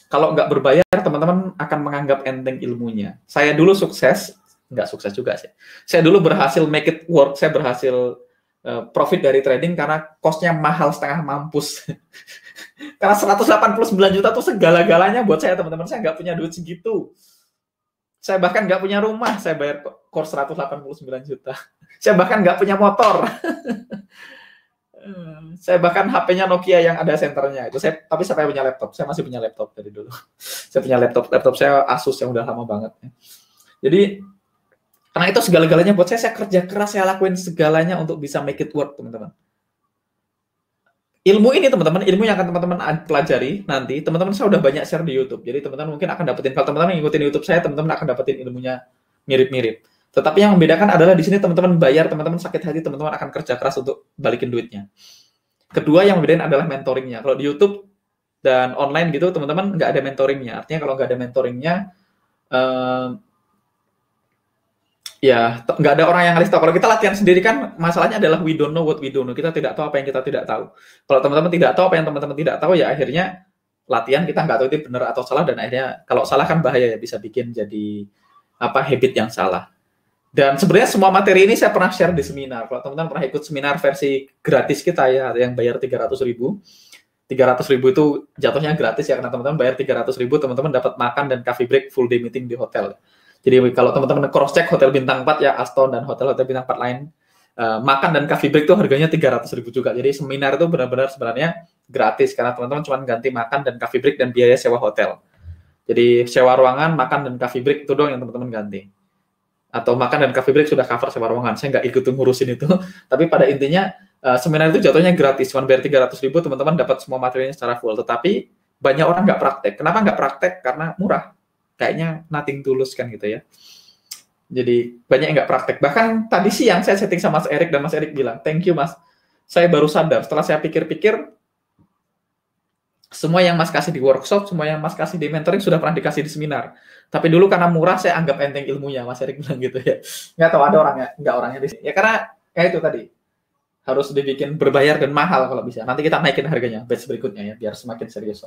kalau nggak berbayar, teman-teman akan menganggap enteng ilmunya. Saya dulu sukses, nggak sukses juga sih. Saya dulu berhasil make it work, saya berhasil profit dari trading karena cost-nya mahal setengah mampus. Karena 189 juta tuh segala-galanya buat saya, teman-teman. Saya nggak punya duit segitu. Saya bahkan nggak punya rumah, saya bayar course 189 juta. Saya bahkan nggak punya motor. Saya bahkan HP-nya Nokia yang ada senternya itu. Tapi saya punya laptop. Saya masih punya laptop dari dulu. Saya punya laptop saya Asus yang udah lama banget. Jadi karena itu segala-galanya buat saya kerja keras, saya lakuin segalanya untuk bisa make it work, teman-teman. Ilmu ini, teman-teman, ilmu yang akan teman-teman pelajari nanti, teman-teman saya udah banyak share di YouTube. Jadi teman-teman mungkin akan dapetin, kalau teman-teman ngikutin YouTube saya, teman-teman akan dapetin ilmunya mirip-mirip. Tetapi yang membedakan adalah di sini teman-teman bayar, teman-teman sakit hati, teman-teman akan kerja keras untuk balikin duitnya. Kedua yang membedain adalah mentoringnya. Kalau di YouTube dan online gitu, teman-teman nggak ada mentoringnya. Artinya kalau nggak ada mentoringnya, ya nggak ada orang yang ngasih tahu. Kalau kita latihan sendiri kan, masalahnya adalah we don't know what we don't know. Kita tidak tahu apa yang kita tidak tahu. Kalau teman-teman tidak tahu apa yang teman-teman tidak tahu, ya akhirnya latihan kita nggak tahu itu benar atau salah, dan akhirnya kalau salah kan bahaya ya, bisa bikin jadi habit yang salah. Dan sebenarnya semua materi ini saya pernah share di seminar. Kalau teman-teman pernah ikut seminar versi gratis kita ya, yang bayar 300.000. 300.000 itu jatuhnya gratis ya, karena teman-teman bayar 300.000, teman-teman dapat makan dan coffee break full day meeting di hotel. Jadi kalau teman-teman cross check hotel bintang 4 ya, Aston dan hotel-hotel bintang 4 lain, makan dan coffee break itu harganya 300.000 juga. Jadi seminar itu benar-benar sebenarnya gratis, karena teman-teman cuma ganti makan dan coffee break dan biaya sewa hotel. Jadi sewa ruangan, makan dan coffee break itu doang yang teman-teman ganti. Atau makan dan coffee break sudah cover sewa ruangan. Saya nggak ikut ngurusin itu. Tapi pada intinya seminar itu jatuhnya gratis. Cuma bayar 300.000, teman-teman dapat semua materinya secara full. Tetapi banyak orang nggak praktek. Kenapa nggak praktek? Karena murah. Kayaknya nothing tulus kan gitu ya. Jadi banyak yang nggak praktek. Bahkan tadi siang saya setting sama Mas Erik, dan Mas Erik bilang, thank you Mas. Saya baru sadar setelah saya pikir-pikir, semua yang Mas kasih di workshop, semua yang Mas kasih di mentoring sudah pernah dikasih di seminar. Tapi dulu karena murah, saya anggap enteng ilmunya, Mas Erik bilang gitu ya. Nggak tahu ada orangnya, nggak orangnya di sini. Ya karena kayak itu tadi, harus dibikin berbayar dan mahal kalau bisa. Nanti kita naikin harganya, batch berikutnya ya, biar semakin serius.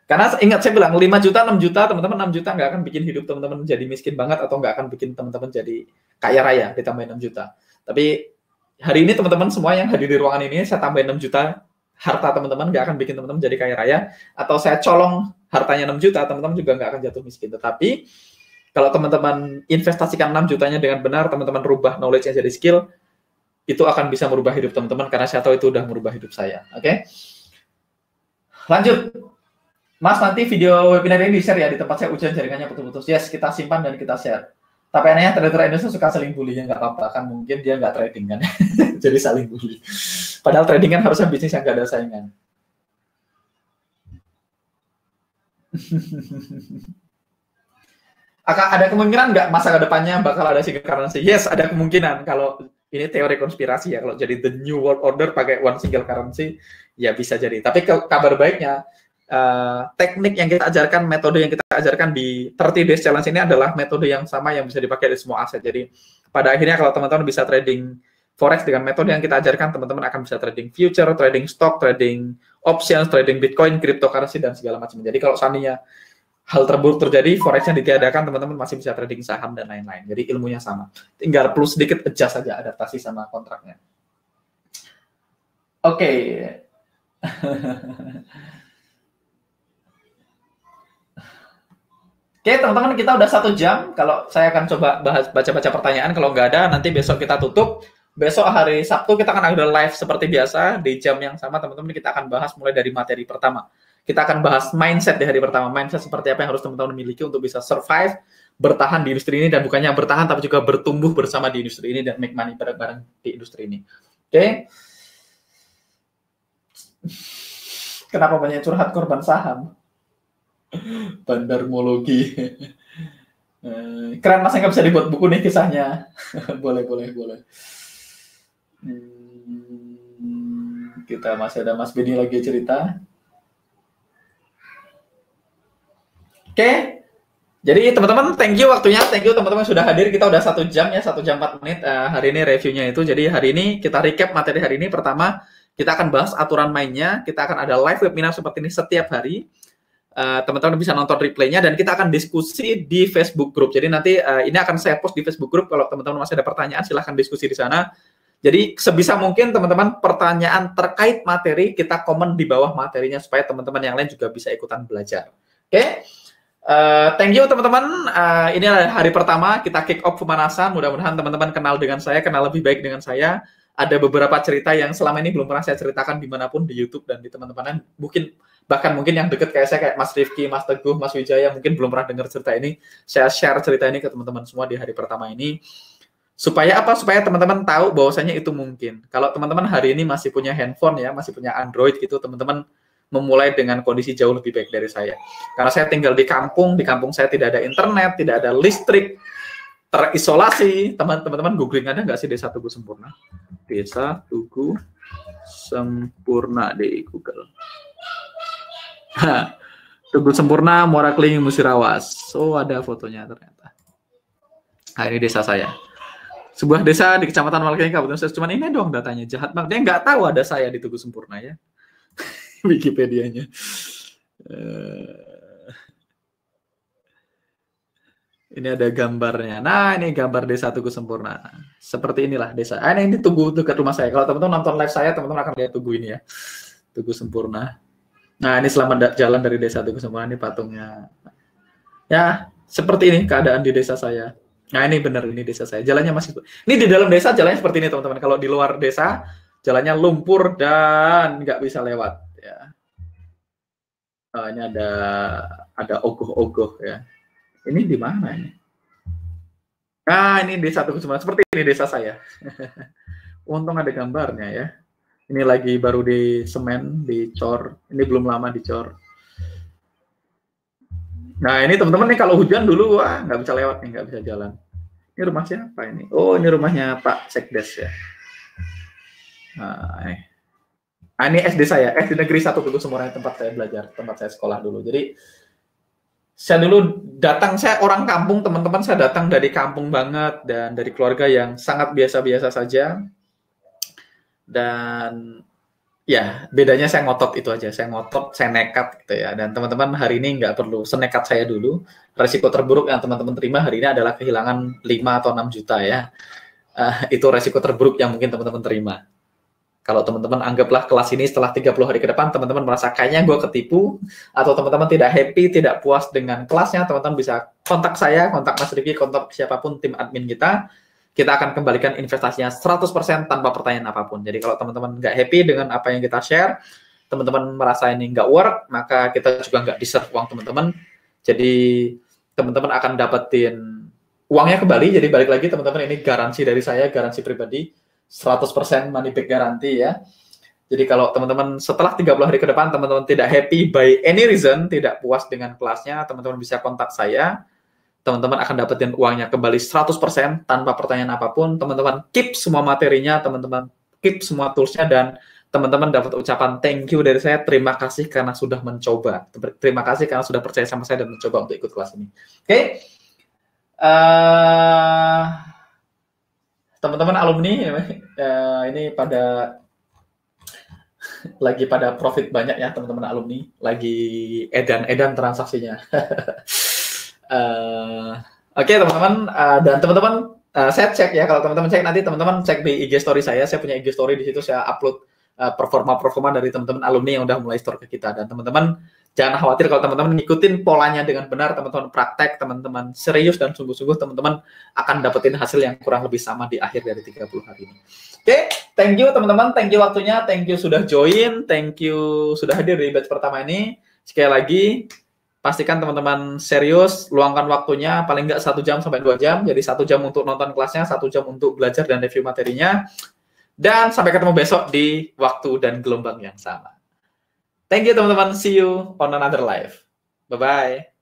Karena ingat saya bilang, 5 juta, 6 juta, teman-teman 6 juta nggak akan bikin hidup teman-teman jadi miskin banget, atau nggak akan bikin teman-teman jadi kaya raya ditambahin 6 juta. Tapi hari ini teman-teman semua yang hadir di ruangan ini, saya tambahin 6 juta, harta teman-teman nggak akan bikin teman-teman jadi kaya raya, atau saya colong hartanya 6 juta, teman-teman juga nggak akan jatuh miskin. Tetapi kalau teman-teman investasikan 6 jutanya dengan benar, teman-teman rubah knowledge-nya jadi skill, itu akan bisa merubah hidup teman-teman, karena saya tahu itu udah merubah hidup saya. Oke? Lanjut. Mas, nanti video webinar ini di-share ya di tempat saya ujian jaringannya putus-putus. Yes, kita simpan dan kita share. Tapi anehnya trader Indonesia suka saling bully, ya nggak apa-apa kan, mungkin dia nggak trading kan, jadi saling bully. Padahal trading kan harusnya bisnis yang nggak ada saingan. Ada kemungkinan nggak masa depannya bakal ada single currency? Yes, ada kemungkinan. Kalau ini teori konspirasi ya, kalau jadi the new world order pakai one single currency, ya bisa jadi. Tapi kabar baiknya, teknik yang kita ajarkan, metode yang kita ajarkan di 30 Days Challenge ini adalah metode yang sama yang bisa dipakai di semua aset. Jadi pada akhirnya kalau teman-teman bisa trading forex dengan metode yang kita ajarkan, teman-teman akan bisa trading future, trading stock, trading options, trading bitcoin, cryptocurrency, dan segala macam. Jadi kalau seandainya hal terburuk terjadi, forexnya ditiadakan, teman-teman masih bisa trading saham dan lain-lain. Jadi ilmunya sama. Tinggal perlu sedikit adjust saja, adaptasi sama kontraknya. Oke. Oke, teman-teman, kita udah 1 jam. Kalau saya akan coba baca-baca pertanyaan. Kalau nggak ada, nanti besok kita tutup. Besok hari Sabtu kita akan ada live seperti biasa di jam yang sama, teman-teman. Kita akan bahas mulai dari materi pertama. Kita akan bahas mindset di hari pertama. Mindset seperti apa yang harus teman-teman miliki untuk bisa survive, bertahan di industri ini, dan bukannya bertahan tapi juga bertumbuh bersama di industri ini dan make money bareng-bareng di industri ini. Oke. Kenapa banyak curhat korban saham? Bandarmologi. Keren Mas, nggak bisa dibuat buku nih kisahnya. Boleh, boleh, boleh. Kita masih ada Mas Beni lagi cerita. Oke. Jadi teman-teman, thank you waktunya, thank you teman-teman sudah hadir. Kita udah 1 jam ya, 1 jam 4 menit hari ini reviewnya itu. Jadi hari ini kita recap materi hari ini. Pertama, kita akan bahas aturan mainnya. Kita akan ada live webinar seperti ini setiap hari. Teman-teman bisa nonton replaynya dan kita akan diskusi di Facebook group. Jadi nanti ini akan saya post di Facebook group. Kalau teman-teman masih ada pertanyaan, silahkan diskusi di sana. Jadi sebisa mungkin teman-teman pertanyaan terkait materi kita komen di bawah materinya supaya teman-teman yang lain juga bisa ikutan belajar. Oke? Thank you teman-teman. Ini adalah hari pertama kita kick off pemanasan. Mudah-mudahan teman-teman kenal dengan saya, kenal lebih baik dengan saya. Ada beberapa cerita yang selama ini belum pernah saya ceritakan dimanapun di YouTube dan di teman-teman. Bahkan mungkin yang deket kayak saya, kayak Mas Rifki, Mas Teguh, Mas Wijaya, mungkin belum pernah dengar cerita ini. Saya share cerita ini ke teman-teman semua di hari pertama ini. Supaya apa? Supaya teman-teman tahu bahwasanya itu mungkin. Kalau teman-teman hari ini masih punya handphone ya, masih punya Android gitu, teman-teman memulai dengan kondisi jauh lebih baik dari saya. Karena saya tinggal di kampung saya tidak ada internet, tidak ada listrik, terisolasi. Teman-teman googling ada nggak sih Desa Tugu Sempurna? Desa Tugu Sempurna di Google. Tugu Sempurna, Muara Kelinging, Musirawas. Oh, ada fotonya ternyata. Nah, ini desa saya. Sebuah desa di Kecamatan Muara Kelinging, Kabupaten Sukabumi. Cuman ini dong datanya, jahat banget. Dia nggak tahu ada saya di Tugu Sempurna ya. Wikipedia-nya. Ini ada gambarnya. Nah, ini gambar Desa Tugu Sempurna. Seperti inilah desa. Ini Tugu dekat rumah saya. Kalau teman-teman nonton live saya, teman-teman akan lihat Tugu ini ya. Tugu Sempurna. Nah, ini selamat jalan dari Desa Tugu Sempurna. Ini patungnya. Ya, seperti ini keadaan di desa saya. Nah, ini benar, ini desa saya. Jalannya masih... Ini di dalam desa jalannya seperti ini, teman-teman. Kalau di luar desa, jalannya lumpur dan nggak bisa lewat. Ya. Ini ada ogoh-ogoh ya. Ini di mana ini? Nah, ini desa Tugu Sempurna. Seperti ini desa saya. Untung ada gambarnya ya. Ini lagi baru di semen, dicor. Ini belum lama dicor. Nah, ini teman-teman nih kalau hujan dulu, wah nggak bisa lewat nih, nggak bisa jalan. Ini rumah siapa ini? Oh, ini rumahnya Pak Sekdes ya. Nah, ini SD saya, SD Negeri 1 Tugu Sempurna, tempat saya belajar, tempat saya sekolah dulu. Jadi, saya dulu datang, saya orang kampung, teman-teman, saya datang dari kampung banget, dan dari keluarga yang sangat biasa-biasa saja. Dan, ya, bedanya saya ngotot itu aja, saya ngotot, saya nekat gitu ya. Dan teman-teman hari ini nggak perlu senekat saya dulu. Resiko terburuk yang teman-teman terima hari ini adalah kehilangan 5 atau 6 juta ya. Itu resiko terburuk yang mungkin teman-teman terima. Kalau teman-teman anggaplah kelas ini setelah 30 hari ke depan, teman-teman merasa kayaknya gue ketipu, atau teman-teman tidak happy, tidak puas dengan kelasnya, teman-teman bisa kontak saya, kontak Mas Riki, kontak siapapun tim admin kita akan kembalikan investasinya 100% tanpa pertanyaan apapun. Jadi kalau teman-teman nggak happy dengan apa yang kita share, teman-teman merasa ini nggak work, maka kita juga nggak deserve uang teman-teman. Jadi teman-teman akan dapetin uangnya kembali, jadi balik lagi teman-teman, ini garansi dari saya, garansi pribadi, 100% money back garanti ya. Jadi kalau teman-teman setelah 30 hari ke depan teman-teman tidak happy by any reason, tidak puas dengan kelasnya, teman-teman bisa kontak saya. Teman-teman akan dapetin uangnya kembali 100% tanpa pertanyaan apapun. Teman-teman keep semua materinya, teman-teman keep semua toolsnya, dan teman-teman dapat ucapan thank you dari saya. Terima kasih karena sudah mencoba. Terima kasih karena sudah percaya sama saya dan mencoba untuk ikut kelas ini. Oke. Teman-teman alumni ini lagi pada profit banyak ya, teman-teman alumni lagi edan transaksinya. Oke, teman-teman, dan teman-teman saya cek ya, kalau teman-teman cek nanti teman-teman cek di IG story saya punya IG story, di situ saya upload performa dari teman-teman alumni yang udah mulai store ke kita. Dan teman-teman jangan khawatir kalau teman-teman ngikutin polanya dengan benar, teman-teman praktek, teman-teman serius dan sungguh-sungguh, teman-teman akan dapetin hasil yang kurang lebih sama di akhir dari 30 hari ini. Oke, thank you teman-teman, thank you waktunya, thank you sudah join, thank you sudah hadir di batch pertama ini. Sekali lagi, pastikan teman-teman serius, luangkan waktunya paling nggak 1 jam sampai 2 jam. Jadi 1 jam untuk nonton kelasnya, 1 jam untuk belajar dan review materinya. Dan sampai ketemu besok di waktu dan gelombang yang sama. Thank you teman-teman, see you on another live. Bye-bye.